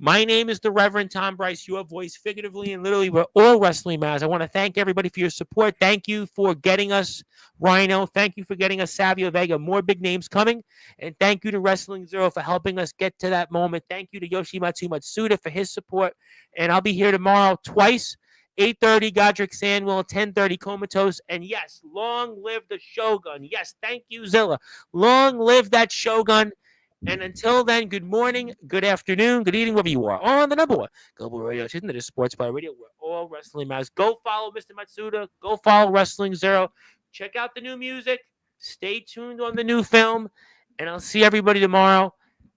My name is the Reverend Tom Bryce, your voice figuratively and literally. We're All Wrestling Matters. I want to thank everybody for your support. Thank you for getting us Rhino. Thank you for getting us Savio Vega. More big names coming. And thank you to Wrestling Zero for helping us get to that moment. Thank you to Yoshimatsu Matsuda for his support. And I'll be here tomorrow twice, 8:30 Godric Sandwell, 10:30 Comatose. And yes, long live the Shogun. Yes, thank you, Zilla. Long live that Shogun. And until then, good morning, good afternoon, good evening, wherever you are on the number one global radio station that is Sportswire Radio. We're All Wrestling Matters. Go follow Mr. Matsuda. Go follow Wrestling Zero. Check out the new music. Stay tuned on the new film. And I'll see everybody tomorrow.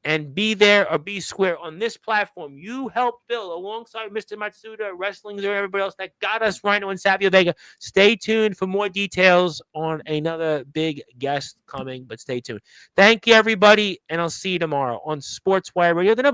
And be there or be square on this platform. You helped build alongside Mr. Matsuda, Wrestling Zero, everybody else that got us Rhino and Savio Vega. Stay tuned for more details on another big guest coming, but stay tuned. Thank you, everybody, and I'll see you tomorrow on Sportswire Radio, the number